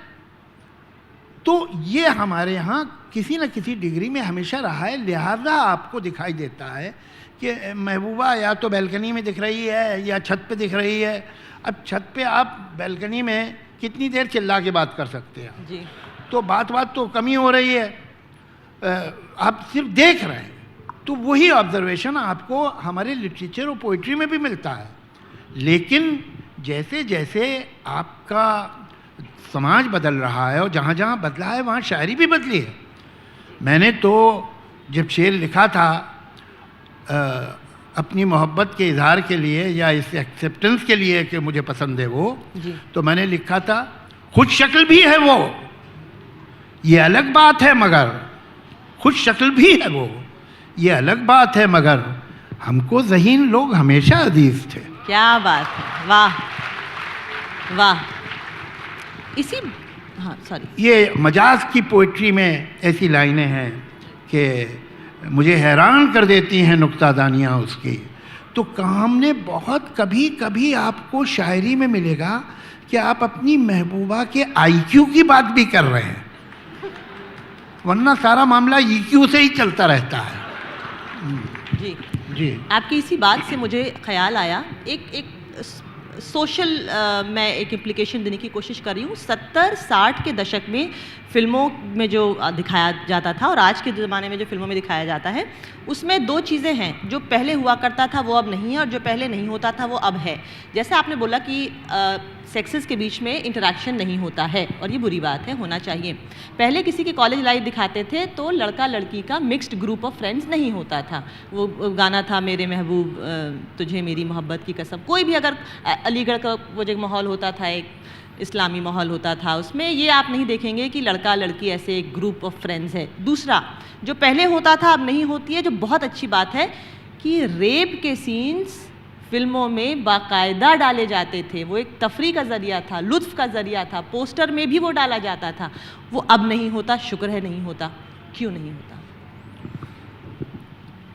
तो ये हमारे यहाँ किसी न किसी डिग्री में हमेशा रहा है। लिहाजा आपको दिखाई देता है कि महबूबा या तो बैल्कनी में दिख रही है या छत पे दिख रही है। अब छत पे आप बैल्कनी में कितनी देर चिल्ला के बात कर सकते हैं जी। तो बात तो कमी हो रही है, आप सिर्फ देख रहे हैं। तो वही ऑब्जर्वेशन आपको हमारे लिटरेचर और पोइट्री में भी मिलता है। लेकिन जैसे जैसे आपका समाज बदल रहा है और जहाँ जहाँ बदला है वहाँ शायरी भी बदली है। मैंने तो जब शेर लिखा था अपनी मोहब्बत के इजहार के लिए या इस एक्सेप्टेंस के लिए कि मुझे पसंद है वो जी। तो मैंने लिखा था खुद शक्ल भी है वो, ये अलग बात है मगर खुद शक्ल भी है वो, ये अलग बात है मगर हमको ज़हीन लोग हमेशा अजीज थे। क्या बात है, वाह वाह। इसी हाँ सॉरी, ये मजाज की पोइट्री में ऐसी लाइनें हैं कि मुझे हैरान कर देती हैं नुक्तादानियाँ उसकी। तो काम ने बहुत कभी कभी आपको शायरी में मिलेगा कि आप अपनी महबूबा के IQ की बात भी कर रहे हैं, वरना सारा मामला EQ से ही चलता रहता है। जी जी। आपकी इसी बात से मुझे ख्याल आया, एक सोशल मैं एक इम्प्लीकेशन देने की कोशिश कर रही हूँ। 70-60 के दशक में फिल्मों में जो दिखाया जाता था और आज के ज़माने में जो फिल्मों में दिखाया जाता है, उसमें दो चीज़ें हैं। जो पहले हुआ करता था वो अब नहीं है और जो पहले नहीं होता था वो अब है। जैसे आपने बोला कि सेक्सेस के बीच में इंटरेक्शन नहीं होता है और ये बुरी बात है, होना चाहिए। पहले किसी की कॉलेज लाइफ दिखाते थे तो लड़का लड़की का मिक्स्ड ग्रुप ऑफ फ्रेंड्स नहीं होता था। वो गाना था मेरे महबूब तुझे मेरी मोहब्बत की कसम। कोई भी अगर अलीगढ़ का वो जो माहौल होता था, एक इस्लामी माहौल होता था, उसमें ये आप नहीं देखेंगे कि लड़का लड़की ऐसे एक ग्रुप ऑफ फ्रेंड्स है। दूसरा जो पहले होता था अब नहीं होती है, जो बहुत अच्छी बात है कि रेप के सीन्स फिल्मों में बाकायदा डाले जाते थे। वो एक तफरी का ज़रिया था, लुत्फ़ का ज़रिया था, पोस्टर में भी वो डाला जाता था। वो अब नहीं होता, शुक्र है नहीं होता। क्यों नहीं होता?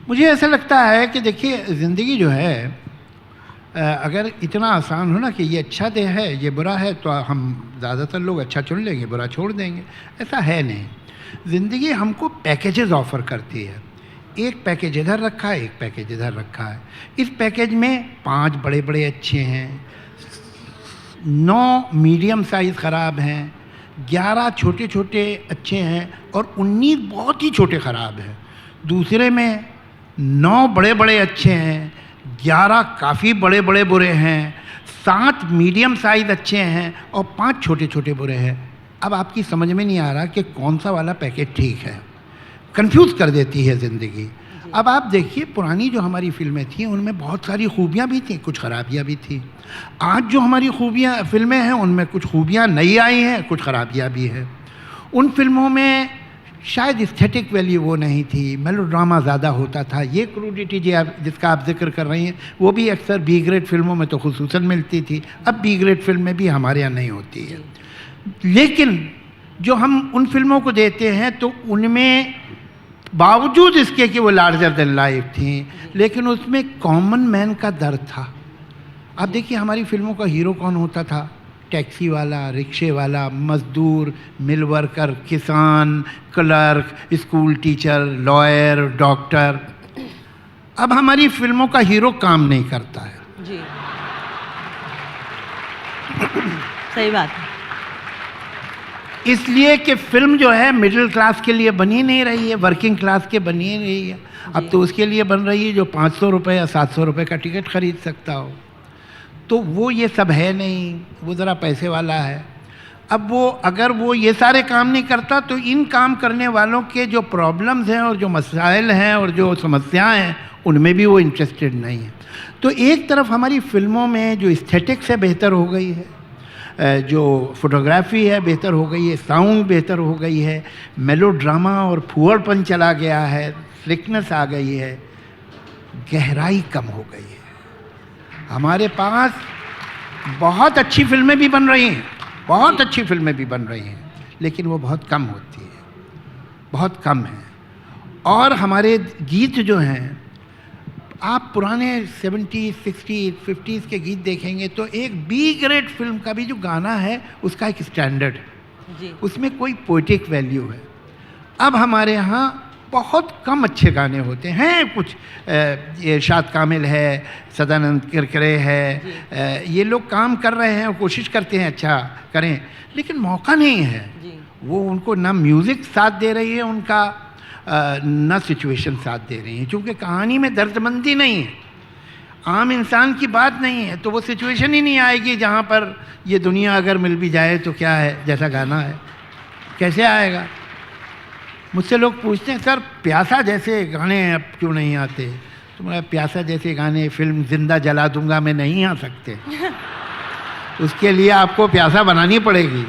मुझे ऐसा लगता है कि देखिए ज़िंदगी जो है अगर इतना आसान हो ना कि ये अच्छा दे है ये बुरा है, तो हम ज़्यादातर लोग अच्छा चुन लेंगे, बुरा छोड़ देंगे। ऐसा है नहीं। ज़िंदगी हमको पैकेजेस ऑफ़र करती है। एक पैकेज इधर रखा है, एक पैकेज इधर रखा है। इस पैकेज में 5 बड़े बड़े अच्छे हैं, 9 मीडियम साइज़ ख़राब हैं, 11 छोटे छोटे अच्छे हैं और 19 बहुत ही छोटे ख़राब हैं। दूसरे में 9 बड़े बड़े अच्छे हैं, 11 काफ़ी बड़े बड़े बुरे हैं, 7 मीडियम साइज़ अच्छे हैं और 5 छोटे छोटे बुरे हैं। अब आपकी समझ में नहीं आ रहा कि कौन सा वाला पैकेज ठीक है। कंफ्यूज कर देती है ज़िंदगी। अब आप देखिए पुरानी जो हमारी फिल्में थी उनमें बहुत सारी खूबियाँ भी थी, कुछ खराबियाँ भी थी। आज जो हमारी खूबियाँ फिल्में हैं उनमें कुछ खूबियाँ नई आई हैं, कुछ खराबियाँ भी हैं। उन फिल्मों में शायद एस्थेटिक वैल्यू वो नहीं थी, मेलोड्रामा ज़्यादा होता था। ये क्रूडिटी जिसका आप जिक्र कर रही हैं वो भी अक्सर बी ग्रेड फिल्मों में तो खुसूसन मिलती थी। अब बी ग्रेड फिल्में भी हमारे यहाँ नहीं होती है। लेकिन जो हम उन फिल्मों को देते हैं तो उनमें बावजूद इसके कि वो लार्जर देन लाइफ थी, लेकिन उसमें कॉमन मैन का दर्द था। आप देखिए हमारी फिल्मों का हीरो कौन होता था? टैक्सी वाला, रिक्शे वाला, मजदूर, मिल वर्कर, किसान, clerk, school teacher, lawyer, doctor. अब हमारी फिल्मों का हीरो काम नहीं करता है। जी सही बात है। इसलिए कि फिल्म जो है मिडिल क्लास के लिए बनी नहीं रही है, वर्किंग क्लास के बनी नहीं है। अब तो उसके लिए बन रही है जो 500 रुपये या 700 रुपये का टिकट खरीद सकता हो। तो वो ये सब है नहीं, वो ज़रा पैसे वाला है। अब वो अगर वो ये सारे काम नहीं करता तो इन काम करने वालों के जो प्रॉब्लम्स हैं और जो मसाइल हैं और जो समस्याएं हैं उनमें भी वो इंटरेस्टेड नहीं है। तो एक तरफ हमारी फिल्मों में जो एस्थेटिक्स है बेहतर हो गई है, जो फोटोग्राफी है बेहतर हो गई है, साउंड बेहतर हो गई है, मेलोड्रामा और फुहड़पन चला गया है, स्लिकनेस आ गई है, गहराई कम हो गई है। हमारे पास बहुत अच्छी फिल्में भी बन रही हैं, बहुत अच्छी फिल्में भी बन रही हैं, लेकिन वो बहुत कम होती है, बहुत कम है। और हमारे गीत जो हैं, आप पुराने 70, 60, 50s के गीत देखेंगे तो एक बी ग्रेड फिल्म का भी जो गाना है उसका एक स्टैंडर्ड है, उसमें कोई पोइटिक वैल्यू है। अब हमारे यहाँ बहुत कम अच्छे गाने होते हैं। कुछ ये इरशाद कामिल है, सदानंद किरकिरे है, ये लोग काम कर रहे हैं और कोशिश करते हैं अच्छा करें, लेकिन मौका नहीं है। वो उनको ना म्यूज़िक साथ दे रही है उनका, ना सिचुएशन साथ दे रही है, क्योंकि कहानी में दर्दमंदी नहीं है, आम इंसान की बात नहीं है, तो वो सिचुएशन ही नहीं आएगी जहाँ पर ये दुनिया अगर मिल भी जाए तो क्या है जैसा गाना है, कैसे आएगा। मुझसे लोग पूछते हैं सर प्यासा जैसे गाने अब क्यों नहीं आते, तो मैं प्यासा जैसे गाने फिल्म जिंदा जला दूंगा में नहीं आ सकते, उसके लिए आपको प्यासा बनानी पड़ेगी।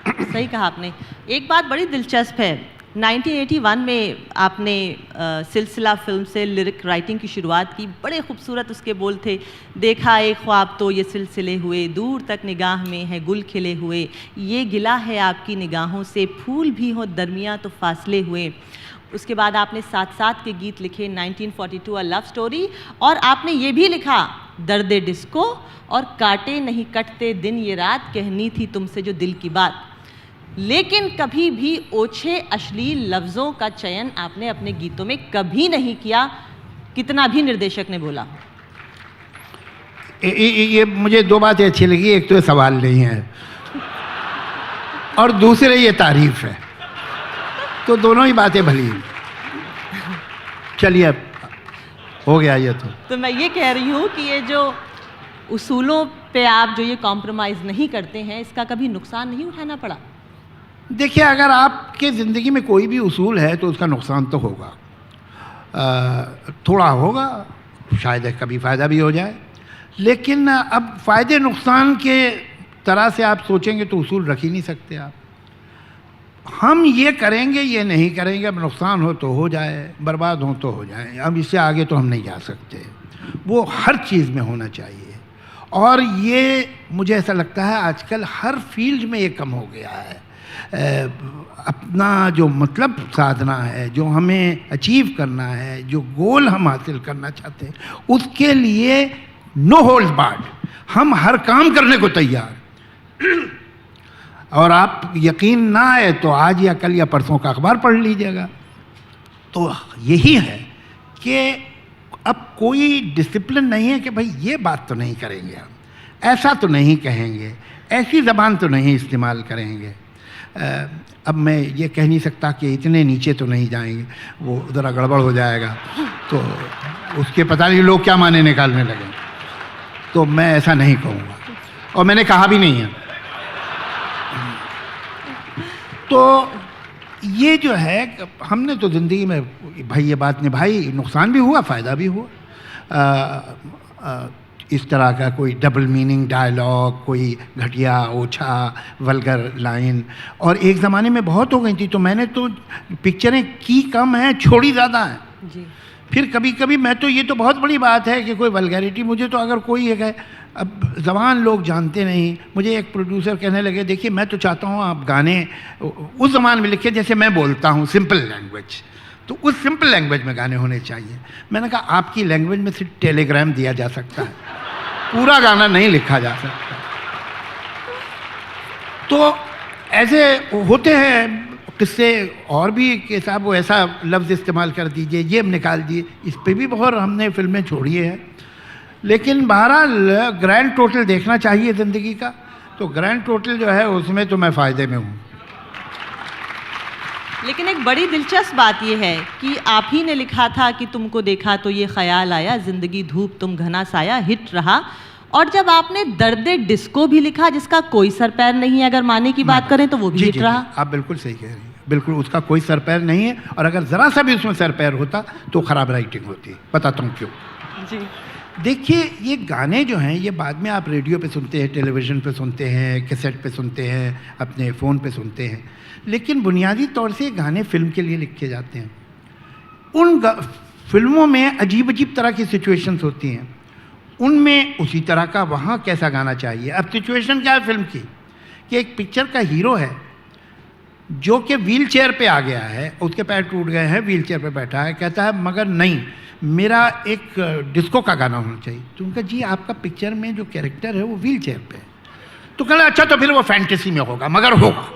सही कहा आपने। एक बात बड़ी दिलचस्प है, 1981 में आपने सिलसिला फिल्म से लिरिक राइटिंग की शुरुआत की। बड़े खूबसूरत उसके बोल थे, देखा एक ख्वाब तो ये सिलसिले हुए, दूर तक निगाह में है गुल खिले हुए, ये गिला है आपकी निगाहों से, फूल भी हो दरमियाँ तो फासले हुए। उसके बाद आपने साथ साथ के गीत लिखे, 1942 अ लव स्टोरी, और आपने ये भी लिखा दर्द डिस्को और काटे नहीं कटते दिन ये रात, कहनी थी तुमसे जो दिल की बात। लेकिन कभी भी ओछे अश्लील लफ्ज़ों का चयन आपने अपने गीतों में कभी नहीं किया, कितना भी निर्देशक ने बोला। ये मुझे दो बातें अच्छी लगी, एक तो ये सवाल नहीं है और दूसरे ये तारीफ है, तो दोनों ही बातें भली। चलिए अब हो गया ये तो मैं ये कह रही हूँ कि ये जो उसूलों पे आप जो ये कॉम्प्रोमाइज़ नहीं करते हैं, इसका कभी नुकसान नहीं उठाना पड़ा? देखिए, अगर आपके ज़िंदगी में कोई भी उसूल है तो उसका नुकसान तो होगा, थोड़ा होगा, शायद कभी फ़ायदा भी हो जाए, लेकिन अब फ़ायदे नुकसान के तरह से आप सोचेंगे तो उसूल रख ही नहीं सकते आप। हम ये करेंगे ये नहीं करेंगे, अब नुकसान हो तो हो जाए, बर्बाद हो तो हो जाए, अब इससे आगे तो हम नहीं जा सकते। वो हर चीज़ में होना चाहिए, और ये मुझे ऐसा लगता है आजकल हर फील्ड में ये कम हो गया है। अपना जो मतलब साधना है, जो हमें अचीव करना है, जो गोल हम हासिल करना चाहते हैं, उसके लिए नो होल्ड बार्ड, हम हर काम करने को तैयार। और आप यकीन ना आए तो आज या कल या परसों का अखबार पढ़ लीजिएगा, तो यही है कि अब कोई डिसिप्लिन नहीं है कि भाई ये बात तो नहीं करेंगे, हम ऐसा तो नहीं कहेंगे, ऐसी ज़बान तो नहीं इस्तेमाल करेंगे। अब मैं ये कह नहीं सकता कि इतने नीचे तो नहीं जाएंगे, वो ज़रा गड़बड़ हो जाएगा, तो उसके पता नहीं लोग क्या माने निकालने लगे, तो मैं ऐसा नहीं कहूँगा और मैंने कहा भी नहीं है। तो ये जो है, हमने तो ज़िंदगी में भाई ये बात निभाई, नुकसान भी हुआ फ़ायदा भी हुआ। इस तरह का कोई डबल मीनिंग डायलॉग, कोई घटिया ओछा वल्गर लाइन, और एक ज़माने में बहुत हो गई थी, तो मैंने तो पिक्चरें की कम हैं, छोड़ी ज़्यादा हैं जी। फिर कभी कभी मैं तो, ये तो बहुत बड़ी बात है कि कोई वल्गैरिटी, मुझे तो अगर कोई एक है, अब ज़बान लोग जानते नहीं, मुझे एक प्रोड्यूसर कहने लगे देखिए मैं तो चाहता हूँ आप गाने उस ज़बान में लिखिए जैसे मैं बोलता हूँ, सिंपल लैंग्वेज, तो उस सिंपल लैंग्वेज में गाने होने चाहिए। मैंने कहा आपकी लैंग्वेज में सिर्फ टेलीग्राम दिया जा सकता है, पूरा गाना नहीं लिखा जा सकता। तो ऐसे होते हैं किस्से और भी कि साहब वो ऐसा लफ्ज़ इस्तेमाल कर दीजिए, ये हम निकाल दिए, इस पे भी बहुत हमने फिल्में छोड़ी हैं। लेकिन बहरहाल ग्रैंड टोटल देखना चाहिए ज़िंदगी का, तो ग्रैंड टोटल जो है उसमें तो मैं फ़ायदे में हूँ। लेकिन एक बड़ी दिलचस्प बात यह है कि आप ही ने लिखा था कि तुमको देखा तो ये ख्याल आया, ज़िंदगी धूप तुम घना साया, हिट रहा। और जब आपने दर्दे डिस्को भी लिखा जिसका कोई सर पैर नहीं है, अगर माने की बात करें तो वो भी हिट रहा। आप बिल्कुल सही कह रही हैं, बिल्कुल उसका कोई सर पैर नहीं है, और अगर ज़रा सा भी उसमें सर पैर होता तो ख़राब राइटिंग होती। बताता हूँ क्यों। जी देखिए, ये गाने जो हैं ये बाद में आप रेडियो पे सुनते हैं, टेलीविज़न पे सुनते हैं, कैसेट पे सुनते हैं, अपने फ़ोन पे सुनते हैं, लेकिन बुनियादी तौर से गाने फिल्म के लिए लिखे जाते हैं। उन फिल्मों में अजीब अजीब तरह की सिचुएशंस होती हैं, उनमें उसी तरह का वहाँ कैसा गाना चाहिए। अब सिचुएशन क्या है फिल्म की, कि एक पिक्चर का हीरो है जो कि व्हील चेयर पर आ गया है, उसके पैर टूट गए हैं, व्हील चेयर पर बैठा है, कहता है मगर नहीं, मेरा एक डिस्को का गाना होना चाहिए। तो उनका जी आपका पिक्चर में जो कैरेक्टर है वो व्हील चेयर पे है। तो कहना अच्छा तो फिर वो फैंटेसी में होगा, मगर होगा।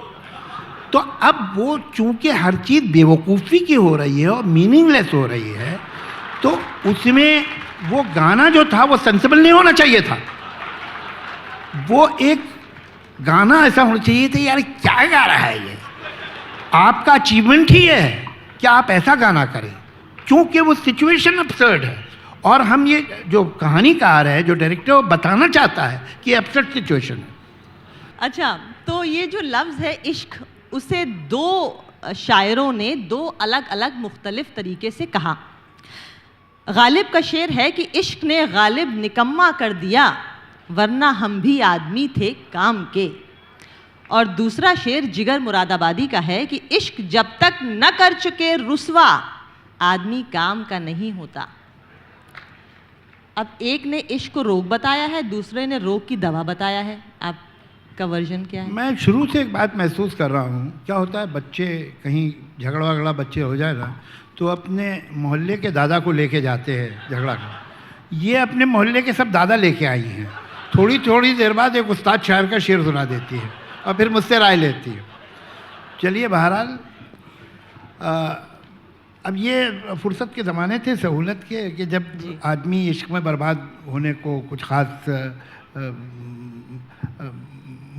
तो अब वो चूंकि हर चीज़ बेवकूफ़ी की हो रही है और मीनिंगलेस हो रही है, तो उसमें वो गाना जो था वो सेंसिबल नहीं होना चाहिए था। वो एक गाना ऐसा होना चाहिए था, यार क्या गा रहा है ये, आपका अचीवमेंट ही है कि आप ऐसा गाना करें, क्योंकि वो सिचुएशन अब्सर्ड है। और हम ये जो कहानीकार है, जो डायरेक्टर, वो बताना चाहता है कि अब्सर्ड सिचुएशन है। अच्छा, तो ये जो लफ्ज़ है इश्क, उसे दो शायरों ने दो अलग अलग मुख्तलिफ तरीके से कहा। गालिब का शेर है कि इश्क ने गालिब निकम्मा कर दिया, वरना हम भी आदमी थे काम के। और दूसरा शेर जिगर मुरादाबादी का है कि इश्क जब तक न कर चुके रुसवा, आदमी काम का नहीं होता। अब एक ने इश्क को रोग बताया है, दूसरे ने रोग की दवा बताया है। आपका वर्जन क्या है? मैं शुरू से एक बात महसूस कर रहा हूँ, क्या होता है बच्चे कहीं झगड़ा वगड़ा बच्चे हो जाए ना, तो अपने मोहल्ले के दादा को लेके जाते हैं झगड़ा कर। ये अपने मोहल्ले के सब दादा लेके आई हैं। थोड़ी थोड़ी देर बाद एक उस्ताद शायर का शेर सुना देती है और फिर मुझसे राय लेती है। चलिए, बहरहाल अब ये फुर्सत के ज़माने थे, सहूलत के, कि जब आदमी इश्क में बर्बाद होने को कुछ ख़ास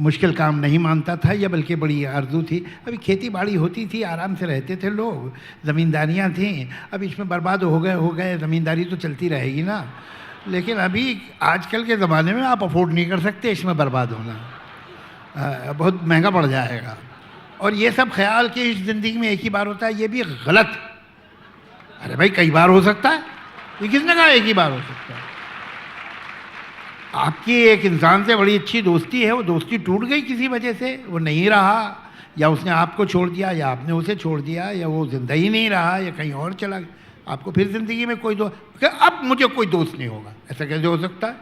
मुश्किल काम नहीं मानता था, या बल्कि बड़ी आरजू थी। अभी खेती बाड़ी होती थी, आराम से रहते थे लोग, ज़मींदारियाँ थीं। अब इसमें बर्बाद हो गए, ज़मींदारी तो चलती रहेगी ना। लेकिन अभी आजकल के ज़माने में आप अफोर्ड नहीं कर सकते इसमें बर्बाद होना, बहुत महंगा पड़ जाएगा। और ये सब ख्याल कि इस ज़िंदगी में एक ही बार होता है, ये भी गलत। अरे भाई, कई बार हो सकता है, ये किसने कहा एक ही बार हो सकता है? आपकी एक इंसान से बड़ी अच्छी दोस्ती है, वो दोस्ती टूट गई किसी वजह से, वो नहीं रहा, या उसने आपको छोड़ दिया, या आपने उसे छोड़ दिया, या वो जिंदा ही नहीं रहा, या कहीं और चला गया, आपको फिर ज़िंदगी में कोई दोस्त, अब मुझे कोई दोस्त नहीं होगा, ऐसा कैसे हो सकता है?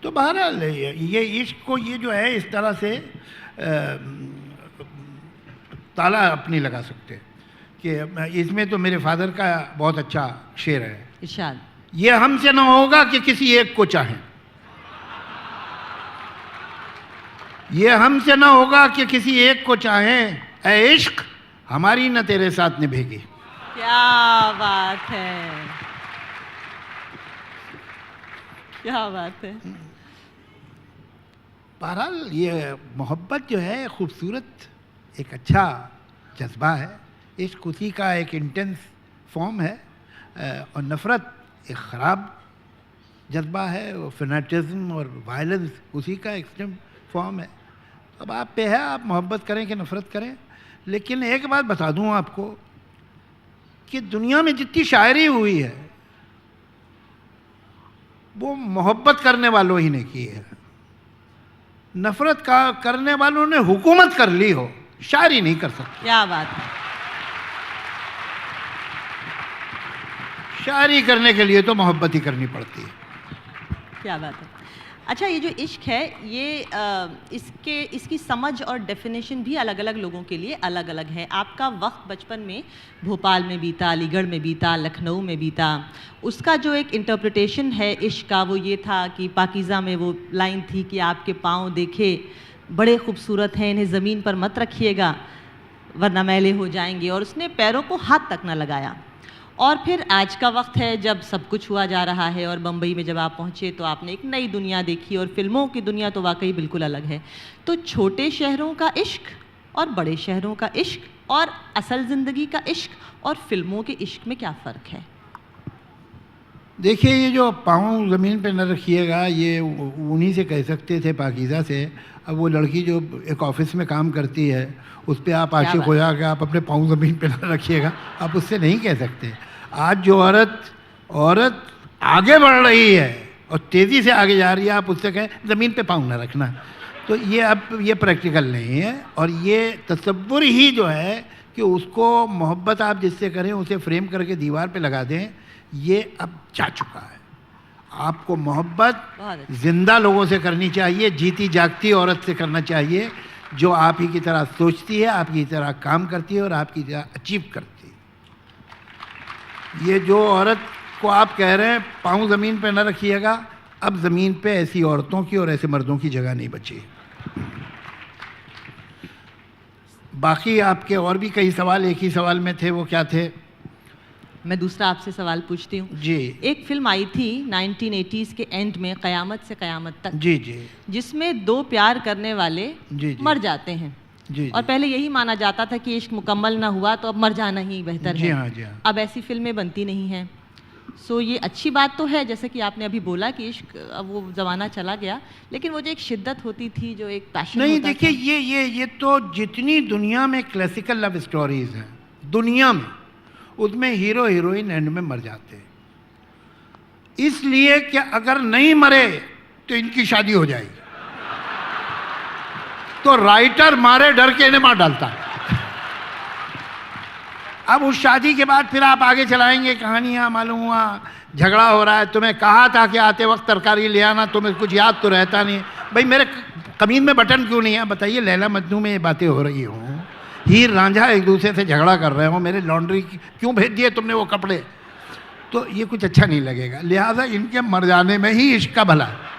तो बहरहाल ये इश्क को ये जो है इस तरह से ताला अपनी लगा सकते हैं कि इसमें तो मेरे फादर का बहुत अच्छा शेर है, इरशाद। ये हमसे ना होगा कि किसी एक को चाहें, ये हमसे ना होगा कि किसी एक को चाहें, ऐ इश्क हमारी न तेरे साथ निभेगी। क्या बात है, क्या बात है। बहरहाल ये मोहब्बत जो है खूबसूरत, एक अच्छा जज्बा है। इश्क उसी का एक इंटेंस फॉर्म है, और नफ़रत एक ख़राब जज्बा है, वो फैनेटिज़म और वायलेंस उसी का एक्सट्रीम फॉर्म है। अब आप पे है, आप मोहब्बत करें कि नफ़रत करें। लेकिन एक बात बता दूं आपको कि दुनिया में जितनी शायरी हुई है वो मोहब्बत करने वालों ही ने की है। नफ़रत का करने वालों ने हुकूमत कर ली हो, शायरी नहीं कर सकते। क्या बात है। शायरी करने के लिए तो मोहब्बत ही करनी पड़ती है। क्या बात है। अच्छा, ये जो इश्क है ये इसकी समझ और डेफिनेशन भी अलग अलग लोगों के लिए अलग अलग है। आपका वक्त बचपन में भोपाल में बीता, अलीगढ़ में बीता, लखनऊ में बीता। उसका जो एक इंटरप्रिटेशन है इश्क का वो ये था कि पाकीज़ा में वो लाइन थी कि आपके पाँव देखे बड़े खूबसूरत हैं, इन्हें ज़मीन पर मत रखिएगा वरना मैले हो जाएंगे, और उसने पैरों को हाथ तक न लगाया। और फिर आज का वक्त है जब सब कुछ हुआ जा रहा है, और बम्बई में जब आप पहुँचे तो आपने एक नई दुनिया देखी, और फिल्मों की दुनिया तो वाकई बिल्कुल अलग है। तो छोटे शहरों का इश्क और बड़े शहरों का इश्क और असल ज़िंदगी का इश्क और फिल्मों के इश्क में क्या फ़र्क है? देखिए, ये जो पाँव ज़मीन पे न रखिएगा, ये उन्हीं से कह सकते थे, पाकीज़ा से। अब वो लड़की जो एक ऑफिस में काम करती है उस पर आप आशिक हो जाओगे, आप अपने पाँव ज़मीन पे न रखिएगा, आप उससे नहीं कह सकते। आज जो औरत आगे बढ़ रही है और तेज़ी से आगे जा रही है, आप उससे कहें ज़मीन पे पाँव न रखना, तो ये अब ये प्रैक्टिकल नहीं है। और ये तसव्वुर ही जो है कि उसको मोहब्बत आप जिससे करें उसे फ्रेम करके दीवार पे लगा दें, ये अब जा चुका है। आपको मोहब्बत जिंदा लोगों से करनी चाहिए, जीती जागती औरत से करना चाहिए, जो आप ही की तरह सोचती है, आपकी तरह काम करती है और आपकी तरह अचीव करती है। ये जो औरत को आप कह रहे हैं पाँव ज़मीन पे न रखिएगा, अब ज़मीन पे ऐसी औरतों की और ऐसे मर्दों की जगह नहीं बची। बाकी आपके और भी कई सवाल एक ही सवाल में थे, वो क्या थे? मैं दूसरा आपसे सवाल पूछती हूँ जी। एक फिल्म आई थी 1980s के एंड में, क़यामत से क़यामत तक, जी जी, जिसमें दो प्यार करने वाले जी, मर जाते हैं। जी, और पहले यही माना जाता था कि इश्क मुकम्मल ना हुआ तो अब मर जाना ही बेहतर है। हाँ, जी हाँ। अब ऐसी फिल्में बनती नहीं हैं। सो ये अच्छी बात तो है, जैसे कि आपने अभी बोला कि इश्क अब वो ज़माना चला गया, लेकिन वो जो एक शिद्दत होती थी, जो एक पैशन नहीं, होता देखिए, था। ये तो जितनी दुनिया में क्लासिकल लव स्टोरीज हैं दुनिया में, उसमें हीरो हीरोइन एंड में मर जाते हैं, इसलिए कि अगर नहीं मरे तो इनकी शादी हो जाएगी, तो राइटर मारे डर के इन्हें मार डालता है। अब उस शादी के बाद फिर आप आगे चलाएंगे कहानियां, मालूम हुआ झगड़ा हो रहा है, तुम्हें कहा था कि आते वक्त तरकारी ले आना, तुम्हें कुछ याद तो रहता नहीं। भाई मेरे कमीज में बटन क्यों नहीं है? बताइए, लैला मजनू में ये बातें हो रही हों, हीर रांझा एक दूसरे से झगड़ा कर रहे हो, मेरे लॉन्ड्री क्यों भेज दिए तुमने वो कपड़े, तो ये कुछ अच्छा नहीं लगेगा। लिहाजा इनके मर जाने में ही इश्क का भला है।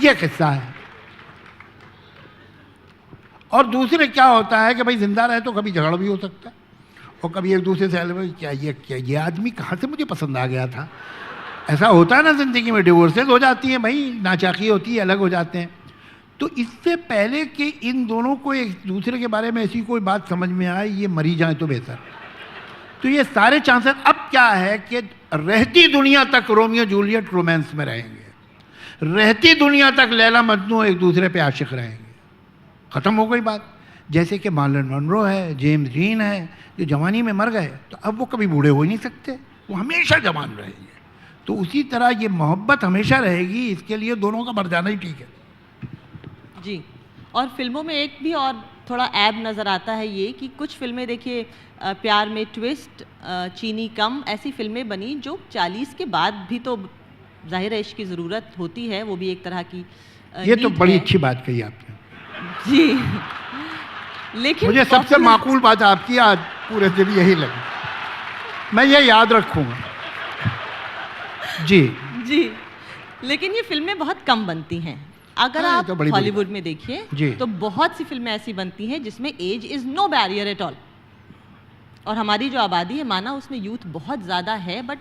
ये किस्सा है। और दूसरे क्या होता है कि भाई जिंदा रहे तो कभी झगड़ा भी हो सकता है, और कभी एक दूसरे से क्या ये आदमी कहाँ से मुझे पसंद आ गया था, ऐसा होता है ना जिंदगी में। डिवोर्सेज हो जाती हैं भाई, नाचाकी होती है, अलग हो जाते हैं। तो इससे पहले कि इन दोनों को एक दूसरे के बारे में ऐसी कोई बात समझ में आए, ये मरी जाए तो बेहतर। तो ये सारे चांसेस अब क्या है कि रहती दुनिया तक रोमियो जूलियट रोमांस में रहेंगे, रहती दुनिया तक लैला मजनू एक दूसरे पे आशिक रहेंगे। ख़त्म हो गई बात। जैसे कि मार्लन मोनरो है, जेम्स डीन है, जो जवानी में मर गए तो अब वो कभी बूढ़े हो ही नहीं सकते, वो हमेशा जवान रहेंगे। तो उसी तरह ये मोहब्बत हमेशा रहेगी, इसके लिए दोनों का मर जाना ही ठीक है। जी। और फिल्मों में एक भी और थोड़ा ऐब नज़र आता है ये कि कुछ फिल्में देखिए, प्यार में ट्विस्ट, चीनी कम, ऐसी फिल्में बनी जो 40 के बाद भी तो जाहिर है इश्क की ज़रूरत होती है, वो भी एक तरह की ये तो बड़ी अच्छी बात कही आपने जी। लेकिन मुझे सबसे माकूल बात आपकी आज पूरे दिन यही लगी, मैं ये याद रखूंगा। जी जी। लेकिन ये फिल्में बहुत कम बनती हैं। अगर हाँ, आप तो बड़ी हॉलीवुड में देखिए तो बहुत सी फिल्में ऐसी बनती हैं जिसमें age is no barrier at all. और हमारी जो आबादी है, माना उसमें यूथ बहुत ज़्यादा है, बट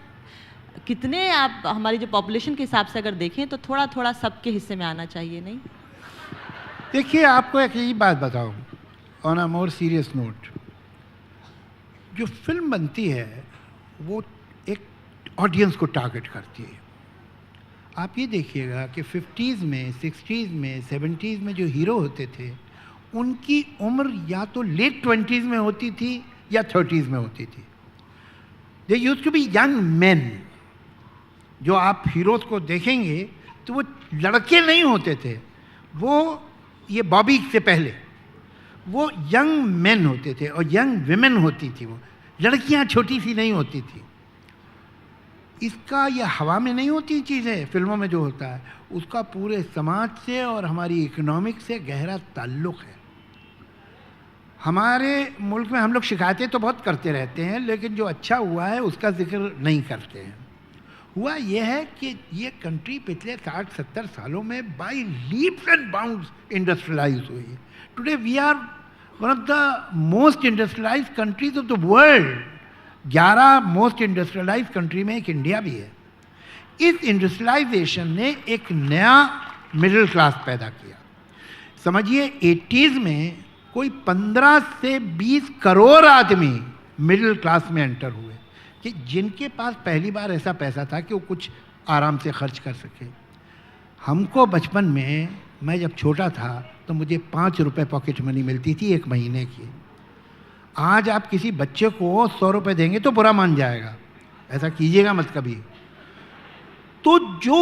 कितने आप हमारी जो पॉपुलेशन के हिसाब से अगर देखें तो थोड़ा थोड़ा सबके हिस्से में आना चाहिए, नहीं? देखिए, आपको एक यही बात बताऊं, on a more serious note, जो फिल्म बनती है वो एक ऑडियंस को टारगेट करती है। आप ये देखिएगा कि 50s में, 60s में, 70s में जो हीरो होते थे उनकी उम्र या तो लेट 20s में होती थी या 30s में होती थी। They used to be young man. जो आप हीरोज को देखेंगे तो वो लड़के नहीं होते थे, वो ये बॉबी से पहले वो यंग मैन होते थे और यंग विमेन होती थी, वो लड़कियां छोटी सी नहीं होती थी। इसका ये हवा में नहीं होती चीज़ें, फिल्मों में जो होता है उसका पूरे समाज से और हमारी इकोनॉमिक से गहरा ताल्लुक़ है। हमारे मुल्क में हम लोग शिकायतें तो बहुत करते रहते हैं, लेकिन जो अच्छा हुआ है उसका जिक्र नहीं करते हैं। हुआ यह है कि ये कंट्री पिछले 60-70 सालों में by leaps and bounds industrialise हुई है। Today we are one of the most industrialised countries of the world. 11 most industrialised country में एक इंडिया भी है। इस इंडस्ट्रियलाइजेशन ने एक नया मिडिल क्लास पैदा किया। समझिए 80s में कोई 15 से 20 करोड़ आदमी मिडिल क्लास में एंटर हुए, कि जिनके पास पहली बार ऐसा पैसा था कि वो कुछ आराम से खर्च कर सके। हमको बचपन में, मैं जब छोटा था तो मुझे 5 रुपये पॉकेट मनी मिलती थी 1 महीने की। आज आप किसी बच्चे को 100 रुपये देंगे तो बुरा मान जाएगा, ऐसा कीजिएगा मत कभी। तो जो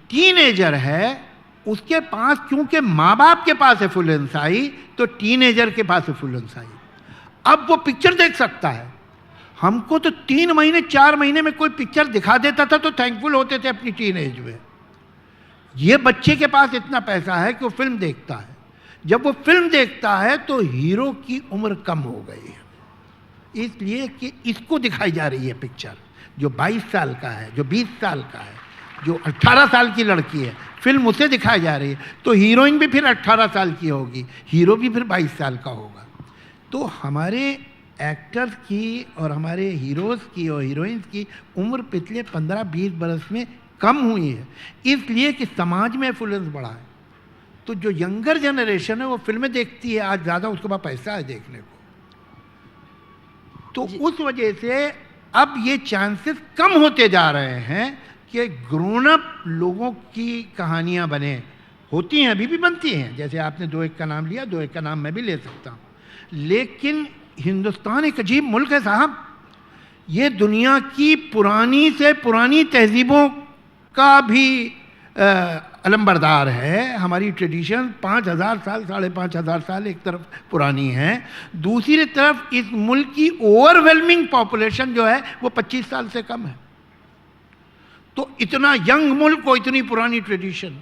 टीनेजर है उसके पास, क्योंकि माँ बाप के पास एफ्लुएंस आई, तो टीनेजर के पास एफ्लुएंस आई। अब वो पिक्चर देख सकता है। हमको तो 3 महीने 4 महीने में कोई पिक्चर दिखा देता था तो थैंकफुल होते थे अपनी टीनेज में। ये बच्चे के पास इतना पैसा है कि वो फिल्म देखता है। जब वो फिल्म देखता है तो हीरो की उम्र कम हो गई है, इसलिए कि इसको दिखाई जा रही है पिक्चर। जो 22 साल का है, जो 20 साल का है, जो 18 साल की लड़की है, फिल्म उसे दिखाई जा रही है। तो हीरोइन भी फिर 18 साल की होगी, हीरो भी फिर 22 साल का होगा। तो हमारे एक्टर्स की और हमारे हीरोज़ की और हीरोइंस की उम्र पिछले 15-20 बरस में कम हुई है, इसलिए कि समाज में इन्फ्लुएंस बढ़ा है। तो जो यंगर जनरेशन है वो फिल्में देखती है, आज ज़्यादा उसके पास पैसा है देखने को, तो उस वजह से अब ये चांसेस कम होते जा रहे हैं कि ग्रोन अप लोगों की कहानियाँ बने। होती हैं, अभी भी बनती हैं, जैसे आपने 2-1 का नाम लिया, 2-1 का नाम मैं भी ले सकता हूँ। लेकिन हिंदुस्तान एक अजीब मुल्क है साहब। ये दुनिया की पुरानी से पुरानी तहजीबों का भी अलंबरदार है। हमारी ट्रेडिशन 5000 साल, 5500 साल एक तरफ पुरानी है, दूसरी तरफ इस मुल्क की ओवरवेलमिंग पॉपुलेशन जो है वो 25 साल से कम है। तो इतना यंग मुल्क को इतनी पुरानी ट्रेडिशन,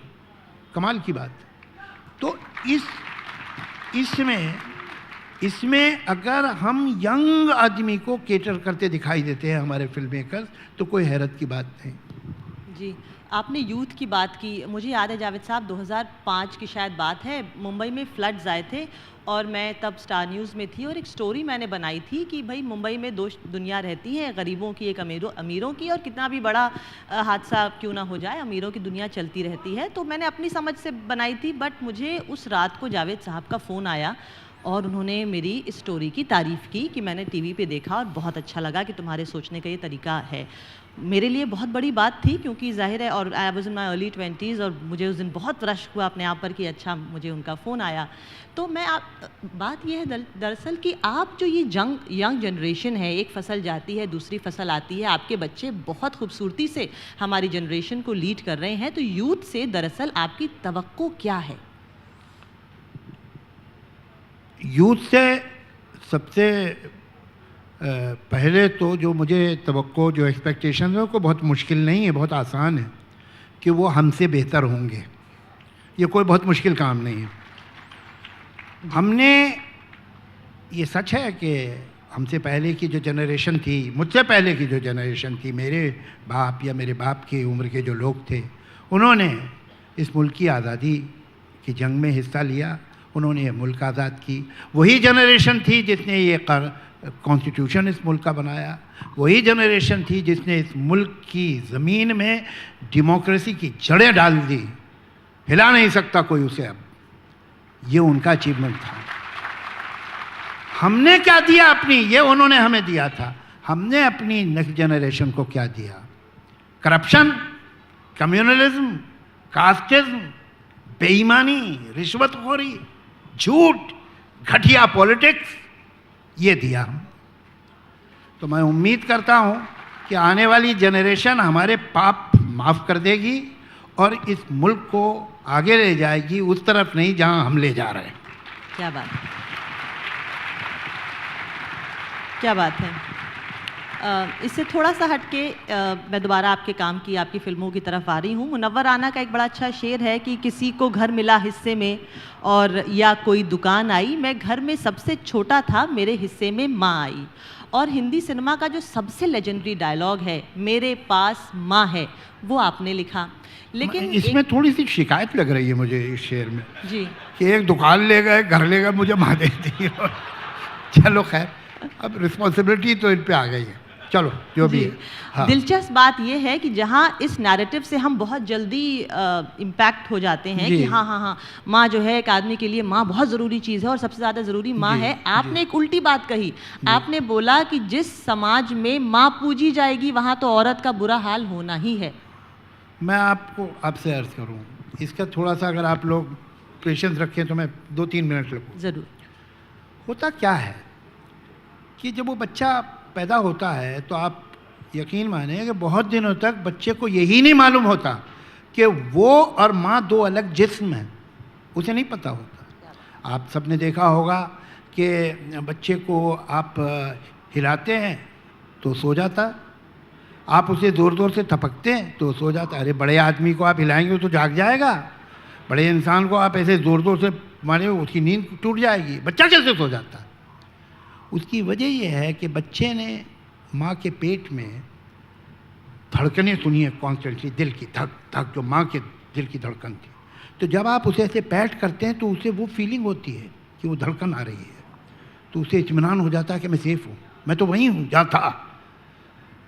कमाल की बात। तो इसमें अगर हम यंग आदमी को केटर करते दिखाई देते हैं हमारे फिल्म मेकर्स, तो कोई हैरत की बात नहीं। जी, आपने यूथ की बात की, मुझे याद है जावेद साहब 2005 की शायद बात है, मुंबई में फ्लड्स आए थे और मैं तब स्टार न्यूज़ में थी और एक स्टोरी मैंने बनाई थी कि भाई मुंबई में 2 दुनिया रहती है, गरीबों की एक अमीरों की, और कितना भी बड़ा हादसा क्यों ना हो जाए अमीरों की दुनिया चलती रहती है। तो मैंने अपनी समझ से बनाई थी, बट मुझे उस रात को जावेद साहब का फ़ोन आया और उन्होंने मेरी इस स्टोरी की तारीफ़ की कि मैंने टीवी पे देखा और बहुत अच्छा लगा कि तुम्हारे सोचने का ये तरीका है। मेरे लिए बहुत बड़ी बात थी, क्योंकि जाहिर है, और I was in my early 20s और मुझे उस दिन बहुत रश हुआ अपने आप पर कि अच्छा मुझे उनका फ़ोन आया। तो बात यह है दरअसल कि आप जो ये यंग जनरेशन है, एक फसल जाती है दूसरी फसल आती है, आपके बच्चे बहुत खूबसूरती से हमारी जनरेशन को लीड कर रहे हैं, तो यूथ से दरअसल आपकी तवक्को क्या है? यूथ से सबसे पहले तो जो मुझे तवक्को, जो एक्सपेक्टेशन है, वो बहुत मुश्किल नहीं है, बहुत आसान है कि वो हमसे बेहतर होंगे। ये कोई बहुत मुश्किल काम नहीं है। हमने, ये सच है कि हमसे पहले की जो जनरेशन थी, मुझसे पहले की जो जनरेशन थी, मेरे बाप या मेरे बाप की उम्र के जो लोग थे, उन्होंने इस मुल्क की आज़ादी की जंग में हिस्सा लिया, उन्होंने ये मुल्क आज़ाद की। वही जनरेशन थी जिसने ये कॉन्स्टिट्यूशन इस मुल्क का बनाया, वही जनरेशन थी जिसने इस मुल्क की ज़मीन में डेमोक्रेसी की जड़ें डाल दी। हिला नहीं सकता कोई उसे अब। ये उनका अचीवमेंट था। हमने क्या दिया अपनी, ये उन्होंने हमें दिया था। हमने अपनी नेक्स्ट जनरेशन को क्या दिया? करप्शन, कम्युनलिज्म, कास्टिज्म, बेईमानी, रिश्वतखोरी, झूठ, घटिया पॉलिटिक्स, ये दिया हम। तो मैं उम्मीद करता हूँ कि आने वाली जनरेशन हमारे पाप माफ़ कर देगी और इस मुल्क को आगे ले जाएगी, उस तरफ नहीं जहाँ हम ले जा रहे हैं। क्या बात है, क्या बात है। इससे थोड़ा सा हटके मैं दोबारा आपके काम की, आपकी फिल्मों की तरफ आ रही हूँ। मुनव्वर राना का एक बड़ा अच्छा शेर है कि किसी को घर मिला हिस्से में और या कोई दुकान आई, मैं घर में सबसे छोटा था, मेरे हिस्से में माँ आई। और हिंदी सिनेमा का जो सबसे लेजेंडरी डायलॉग है, मेरे पास माँ है, वो आपने लिखा। लेकिन इसमें थोड़ी सी शिकायत लग रही है मुझे इस शेर में जी कि एक दुकान ले गए, घर ले गए, मुझे माँ दे दी। चलो खैर, अब रिस्पॉन्सिबिलिटी तो इन पे आ गई है, चलो जो भी है। हाँ। दिलचस्प बात यह है कि जहाँ इस नैरेटिव से हम बहुत जल्दी इम्पैक्ट हो जाते हैं कि हाँ हाँ हाँ, माँ जो है एक आदमी के लिए माँ बहुत ज़रूरी चीज़ है और सबसे ज़्यादा ज़रूरी माँ है। आपने एक उल्टी बात कही, आपने बोला कि जिस समाज में माँ पूजी जाएगी वहाँ तो औरत का बुरा हाल होना ही है। मैं आपसे अर्ज करूँ, इसका थोड़ा सा अगर आप लोग पेशेंस रखें तो मैं 2-3 मिनट लगूँ। ज़रूर। होता क्या है कि जब वो बच्चा पैदा होता है तो आप यकीन माने कि बहुत दिनों तक बच्चे को यही नहीं मालूम होता कि वो और माँ दो अलग जिस्म हैं, उसे नहीं पता होता। आप सबने देखा होगा कि बच्चे को आप हिलाते हैं तो सो जाता, आप उसे ज़ोर ज़ोर से थपकते हैं तो सो जाता। अरे बड़े आदमी को आप हिलाएंगे तो जाग जाएगा, बड़े इंसान को आप ऐसे ज़ोर ज़ोर से मारे उसकी नींद टूट जाएगी, बच्चा कैसे सो जाता? उसकी वजह यह है कि बच्चे ने माँ के पेट में धड़कनें सुनी है कॉन्स्टेंटली, दिल की धक धक, जो माँ के दिल की धड़कन थी। तो जब आप उसे ऐसे पैट करते हैं तो उसे वो फीलिंग होती है कि वो धड़कन आ रही है, तो उसे इत्मीनान हो जाता है कि मैं सेफ हूँ, मैं तो वहीं हूँ जहाँ था।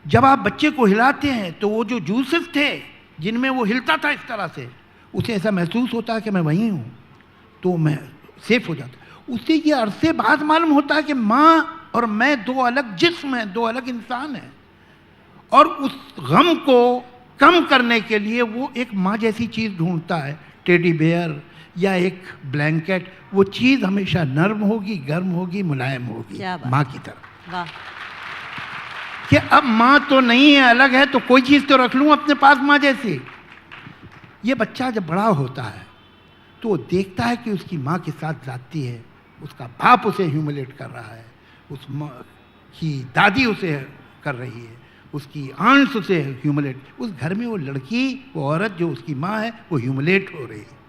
जब आप बच्चे को हिलाते हैं तो वो जो जूसेस थे जिनमें वो हिलता था इस तरह से, उसे ऐसा महसूस होता है कि मैं वहीं हूँ, तो मैं सेफ हो जाता। उससे ये अरसे बाद मालूम होता है कि माँ और मैं दो अलग जिस्म हैं, दो अलग इंसान हैं। और उस गम को कम करने के लिए वो एक माँ जैसी चीज़ ढूंढता है, टेडी बेयर या एक ब्लैंकेट। वो चीज़ हमेशा नर्म होगी, गर्म होगी, मुलायम होगी, माँ की तरह। वाह। कि अब माँ तो नहीं है, अलग है, तो कोई चीज़ तो रख लूँ अपने पास माँ जैसी। ये बच्चा जब बड़ा होता है तो वो देखता है कि उसकी माँ के साथ जाती है, उसका बाप उसे ह्यूमिलेट कर रहा है, उस माँ की दादी उसे कर रही है, उसकी आंट उसे ह्यूमिलेट, उस घर में वो लड़की, वो औरत जो उसकी माँ है, वो ह्यूमिलेट हो रही है।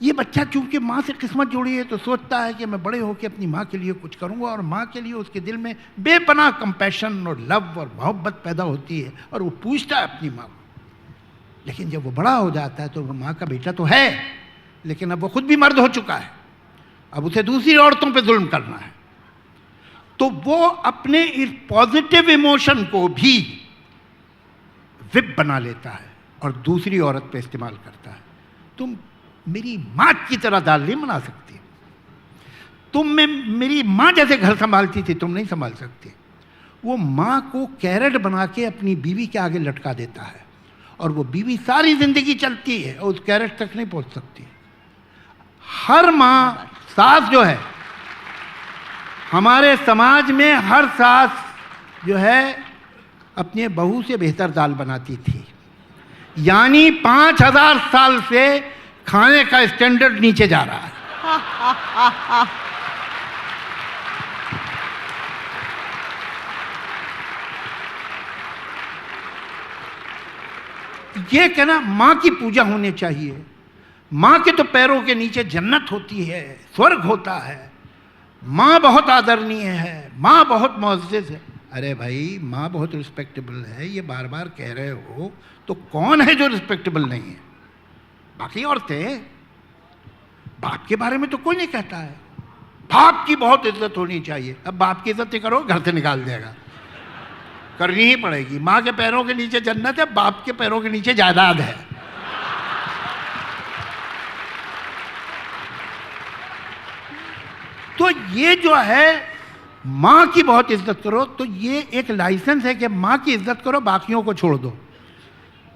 ये बच्चा चूंकि माँ से किस्मत जुड़ी है तो सोचता है कि मैं बड़े होकर अपनी माँ के लिए कुछ करूँगा, और माँ के लिए उसके दिल में बेपनाह कंपैशन और लव और मोहब्बत पैदा होती है और वो पूछता है अपनी माँ को। लेकिन जब वो बड़ा हो जाता है तो वो माँ का बेटा तो है, लेकिन अब वो खुद भी मर्द हो चुका है, अब उसे दूसरी औरतों पे जुल्म करना है, तो वो अपने इस पॉजिटिव इमोशन को भी विप बना लेता है और दूसरी औरत पे इस्तेमाल करता है। तुम मेरी माँ की तरह दाल नहीं बना सकती, तुम में मेरी माँ जैसे घर संभालती थी तुम नहीं संभाल सकती। वो माँ को कैरेट बना के अपनी बीवी के आगे लटका देता है और वो बीवी सारी जिंदगी चलती है और उस कैरेट तक नहीं पहुंच सकती। हर माँ, सास जो है हमारे समाज में, हर सास जो है अपने बहू से बेहतर दाल बनाती थी, यानी 5000 साल से खाने का स्टैंडर्ड नीचे जा रहा है। ये कहना माँ की पूजा होनी चाहिए, माँ के तो पैरों के नीचे जन्नत होती है, स्वर्ग होता है, माँ बहुत आदरणीय है, माँ बहुत मुअज़्ज़ज़ है। अरे भाई, माँ बहुत रिस्पेक्टेबल है, ये बार बार कह रहे हो, तो कौन है जो रिस्पेक्टेबल नहीं है? बाकी औरतें, बाप के बारे में तो कोई नहीं कहता है, बाप की बहुत इज्जत होनी चाहिए। अब बाप की इज्जत नहीं करो घर से निकाल देगा, करनी ही पड़ेगी। माँ के पैरों के नीचे जन्नत है, बाप के पैरों के नीचे जायदाद है। तो ये जो है माँ की बहुत इज्जत करो, तो ये एक लाइसेंस है कि माँ की इज्जत करो, बाकियों को छोड़ दो।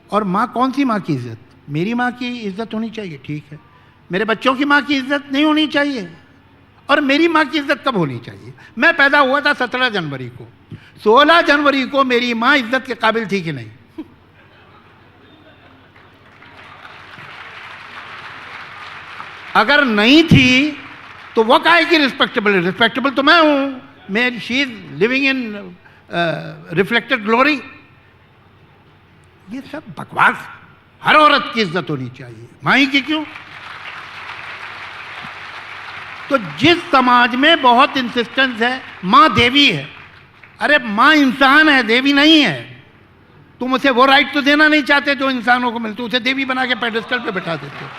और माँ, कौन सी माँ की इज्जत? मेरी माँ की इज्जत होनी चाहिए, ठीक है। मेरे बच्चों की माँ की इज्जत नहीं होनी चाहिए। और मेरी माँ की इज्जत कब होनी चाहिए? मैं पैदा हुआ था 17 जनवरी को, 16 जनवरी को मेरी माँ इज्जत के काबिल थी कि नहीं? अगर नहीं थी तो वो काहे की रिस्पेक्टेबल है? रिस्पेक्टेबल तो मैं हूँ। मैं, she is living in reflected glory, ये सब बकवास। हर औरत की इज्जत होनी चाहिए, माई की क्यों? तो जिस समाज में बहुत इंसिस्टेंस है माँ देवी है, अरे माँ इंसान है, देवी नहीं है। तुम उसे वो राइट तो देना नहीं चाहते जो इंसानों को मिलते, उसे देवी बना के पेडेस्टल पे बैठा देते हो।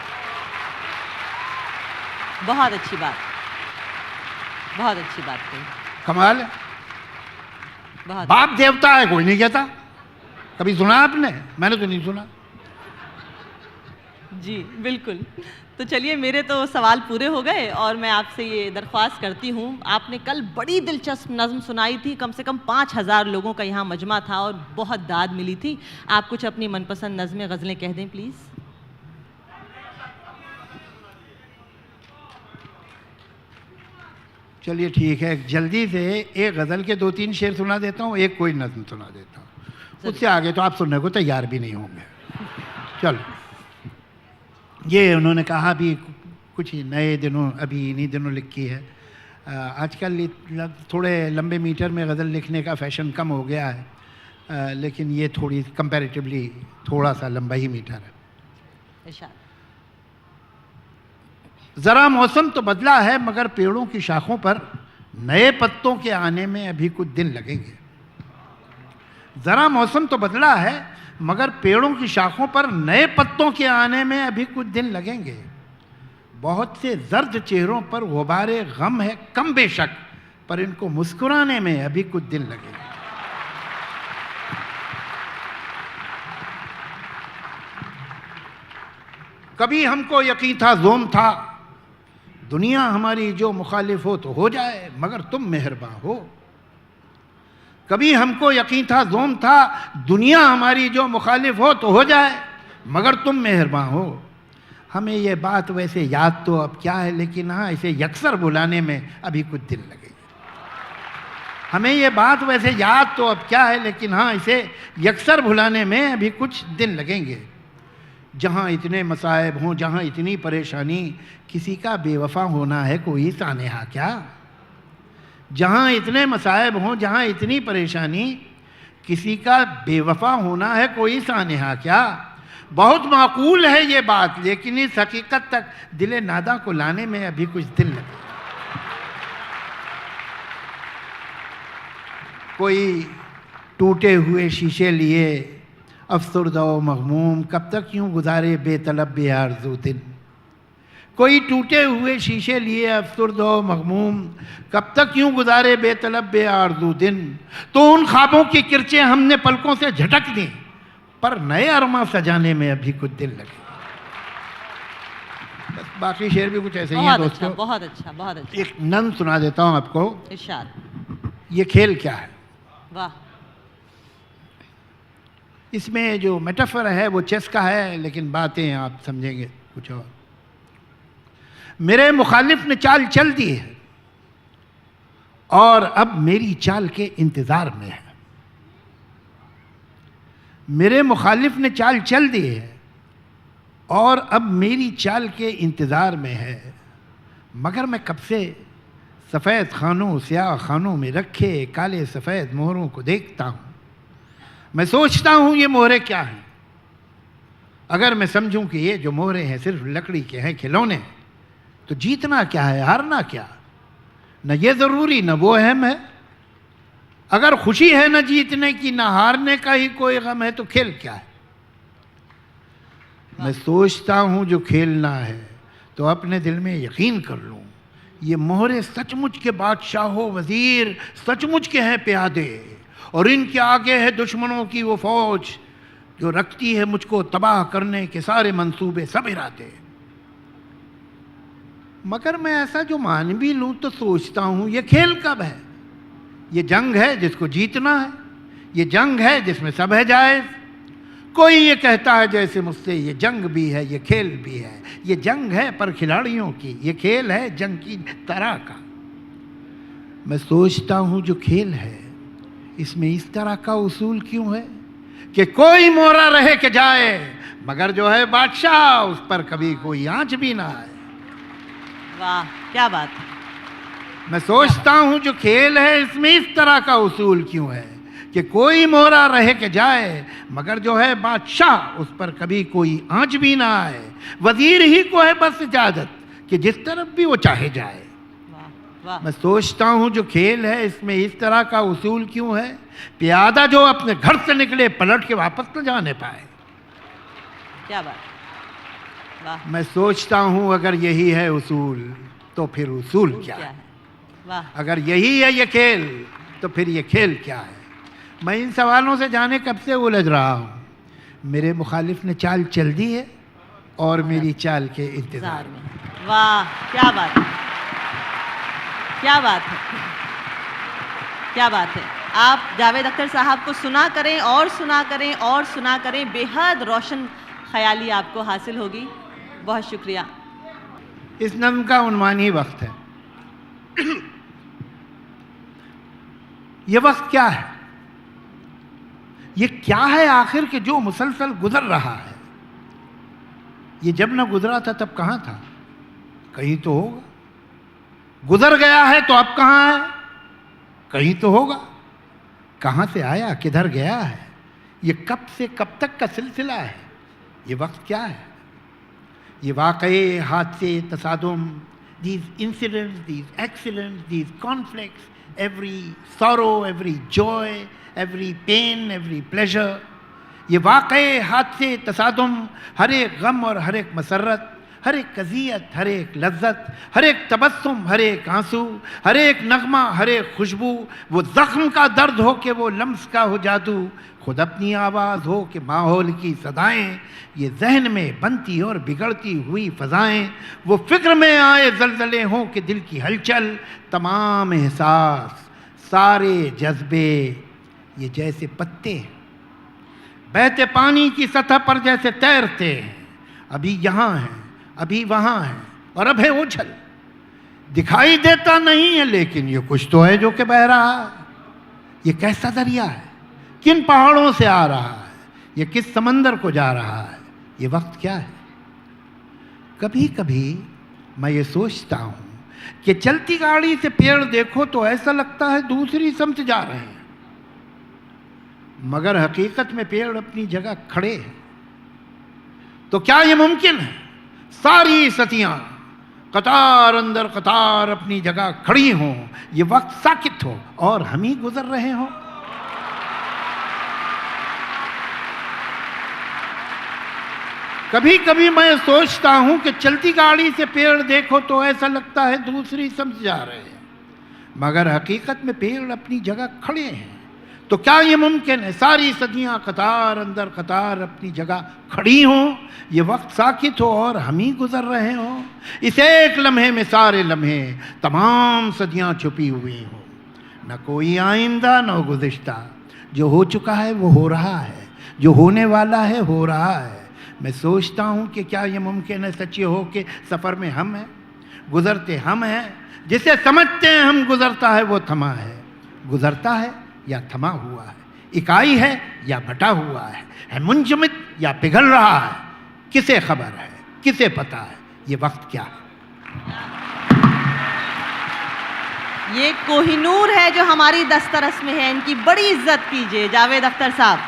बहुत अच्छी बात, बहुत अच्छी बात कही। कमाल है। बहुत बाप देवता है कोई नहीं कहता, कभी सुना आपने? मैंने तो नहीं सुना। जी बिल्कुल। तो चलिए, मेरे तो सवाल पूरे हो गए और मैं आपसे ये दरख्वास्त करती हूँ, आपने कल बड़ी दिलचस्प नज़्म सुनाई थी, कम से कम 5000 लोगों का यहाँ मजमा था और बहुत दाद मिली थी। आप कुछ अपनी मनपसंद नज़में गज़लें कह दें प्लीज़। चलिए ठीक है, जल्दी से एक गज़ल के 2-3 शेर सुना देता हूँ, एक कोई नज़्म सुना देता हूँ, उससे आगे तो आप सुनने को तैयार भी नहीं होंगे। चलो, ये उन्होंने कहा भी कुछ ही नए दिनों, अभी इन्हीं दिनों लिखी है। आजकल थोड़े लंबे मीटर में गज़ल लिखने का फैशन कम हो गया है, लेकिन ये थोड़ी कंपैरेटिवली थोड़ा सा लंबा ही मीटर है। ज़रा मौसम तो बदला है मगर पेड़ों की शाखों पर नए पत्तों के आने में अभी कुछ दिन लगेंगे। ज़रा मौसम तो बदला है मगर पेड़ों की शाखों पर नए पत्तों के आने में अभी कुछ दिन लगेंगे। बहुत से जर्द चेहरों पर गुबारे गम है कम बेशक, पर इनको मुस्कुराने में अभी कुछ दिन लगेंगे। कभी हमको यकीन था, ज़ोम था, दुनिया हमारी जो मुखालिफ हो तो हो जाए मगर तुम मेहरबान हो। कभी हमको यकीन था, ज़ोम था, दुनिया हमारी जो मुखालिफ हो तो हो जाए मगर तुम मेहरबान हो। हमें ये बात वैसे याद तो अब क्या है, लेकिन हाँ, इसे यकसर बुलाने में अभी कुछ दिन लगेंगे। हमें ये बात वैसे याद तो अब क्या है, लेकिन हाँ, इसे यकसर भुलाने में अभी कुछ दिन लगेंगे। जहाँ इतने मसाइब हों, जहाँ इतनी परेशानी, किसी का बेवफा होना है कोई सानेहा क्या? जहाँ इतने मसाइब हों, जहाँ इतनी परेशानी, किसी का बेवफा होना है कोई सानेहा क्या? बहुत माकूल है ये बात, लेकिन इस हकीकत तक दिले नादा को लाने में अभी कुछ दिन लगे। कोई टूटे हुए शीशे लिए अफसरदा व मग़मूम, कब तक यूँ गुजारे बेतलब बेआरज़ू दिन। कोई टूटे हुए शीशे लिए अफसरदा व मग़मूम, कब तक यूँ गुजारे बेतलब बेआरज़ू दिन। तो उन ख्वाबों की किरचें हमने पलकों से झटक दी, पर नए अरमा सजाने में अभी कुछ दिन लगे। बस बाकी शेर भी कुछ ऐसे ही हैं दोस्तों। बहुत अच्छा, बहुत अच्छा। एक नज़्म सुना देता हूँ आपको। इरशाद। ये खेल क्या है? वाह। इसमें जो मेटाफर है वो चेस का है, लेकिन बातें आप समझेंगे कुछ और। मेरे मुखालिफ ने चाल चल दी है और अब मेरी चाल के इंतजार में है। मेरे मुखालिफ ने चाल चल दी है और अब मेरी चाल के इंतजार में है। मगर मैं कब से सफ़ेद खानों स्याह खानों में रखे काले सफ़ेद मोहरों को देखता हूँ। मैं सोचता हूँ ये मोहरे क्या हैं। अगर मैं समझूं कि ये जो मोहरे हैं सिर्फ लकड़ी के हैं खिलौने, तो जीतना क्या है, हारना क्या? न ये ज़रूरी न वो अहम है। अगर खुशी है न जीतने की न हारने का ही कोई गम है, तो खेल क्या है? मैं सोचता हूँ जो खेलना है तो अपने दिल में यकीन कर लूँ, ये मोहरे सचमुच के बादशाह हो वज़ीर, सचमुच के हैं प्यादे, और इनके आगे है दुश्मनों की वो फौज जो रखती है मुझको तबाह करने के सारे मंसूबे सब इरादे। मगर मैं ऐसा जो मान भी लूँ तो सोचता हूँ ये खेल कब है? ये जंग है जिसको जीतना है, ये जंग है जिसमें सब है जायज़। कोई ये कहता है जैसे मुझसे ये जंग भी है ये खेल भी है। ये जंग है पर खिलाड़ियों की, ये खेल है जंग की तरह का। मैं सोचता हूँ जो खेल है इसमें इस तरह का उसूल क्यों है कि कोई मोहरा रहे के जाए, मगर जो है बादशाह उस पर कभी कोई आंच भी ना आए। वाह, क्या बात है। मैं सोचता हूँ जो खेल है इसमें इस तरह का उसूल क्यों है कि कोई मोहरा रहे के जाए, मगर जो है बादशाह उस पर कभी कोई आंच भी ना आए। वजीर ही को है बस इजाजत कि जिस तरफ भी वो चाहे जाए। वाह वाह। मैं सोचता हूँ जो खेल है इसमें इस तरह का उसूल क्यों है? प्यादा जो अपने घर से निकले पलट के वापस न जाने पाए। क्या बात, वाह। मैं सोचता हूँ अगर यही है उसूल तो फिर उसूल क्या क्या है? है? वाह। अगर यही है ये खेल तो फिर ये खेल क्या है? मैं इन सवालों से जाने कब से उलझ रहा हूँ। मेरे मुखालिफ ने चाल चल दी है और मेरी चाल के इंतजार में। वाह, क्या बात है, क्या बात है, क्या बात है। आप जावेद अख्तर साहब को सुना करें और सुना करें और सुना करें, बेहद रोशन ख्याली आपको हासिल होगी। बहुत शुक्रिया। इस नज़्म का उन्वान ही वक्त है। ये वक्त क्या है? ये क्या है आखिर कि जो मुसलसल गुजर रहा है? ये जब न गुजरा था तब कहाँ था? कहीं तो होगा। गुजर गया है तो अब कहाँ है? कहीं तो होगा। कहाँ से आया, किधर गया है? ये कब से कब तक का सिलसिला है? ये वक्त क्या है? ये वाक़ये, हादसे, तसादुम, these incidents, these accidents, these conflicts, every sorrow, every joy, every pain, every pleasure, ये वाक़ये, हादसे, तसादुम, हर एक गम और हर एक मसरत, हर एक अज़ियत, हर एक लज्जत, हर एक तबस्सुम, हर एक आंसू, हर एक नगमा, हर एक खुशबू, वो ज़ख्म का दर्द हो कि वो लम्स का हो जादू, खुद अपनी आवाज़ हो कि माहौल की सदाएं, ये जहन में बनती और बिगड़ती हुई फ़ज़ाएं, वो फ़िक्र में आए ज़लज़ले हों कि दिल की हलचल, तमाम एहसास, सारे जज्बे, ये जैसे पत्ते हैं बहते पानी की सतह पर जैसे तैरते हैं, अभी यहाँ हैं, अभी वहाँ हैं और अब है उछल। दिखाई देता नहीं है लेकिन ये कुछ तो है जो कि बह रहा है। ये कैसा दरिया है? किन पहाड़ों से आ रहा है? ये किस समंदर को जा रहा है? ये वक्त क्या है? कभी कभी मैं ये सोचता हूँ कि चलती गाड़ी से पेड़ देखो तो ऐसा लगता है दूसरी समझ जा रहे हैं, मगर हकीकत में पेड़ अपनी जगह खड़े हैं। तो क्या ये मुमकिन है सारी सतियां कतार अंदर कतार अपनी जगह खड़ी हों, ये वक्त साकित हो और हम ही गुजर रहे हों? कभी कभी मैं सोचता हूं कि चलती गाड़ी से पेड़ देखो तो ऐसा लगता है दूसरी समझ जा रहे हैं, मगर हकीकत में पेड़ अपनी जगह खड़े हैं। तो क्या ये मुमकिन है सारी सदियां कतार अंदर कतार अपनी जगह खड़ी हों, ये वक्त साकित हो और हम ही गुजर रहे हों? इस एक लम्हे में सारे लम्हे, तमाम सदियां छुपी हुई हों, न कोई आइंदा न गुज़िश्ता। जो हो चुका है वो हो रहा है, जो होने वाला है हो रहा है। मैं सोचता हूँ कि क्या ये मुमकिन है सच्ची हो कि सफ़र में हम हैं, गुज़रते हम हैं, जिसे समझते हैं हम गुज़रता है वो थमा है। गुज़रता है या थमा हुआ है, इकाई है या बटा हुआ है मुंजमद या पिघल रहा है, किसे खबर है, किसे पता है ये वक्त क्या है? ये कोहिनूर है जो हमारी दस्तरस में है, इनकी बड़ी इज्जत कीजिए जावेद अख्तर साहब।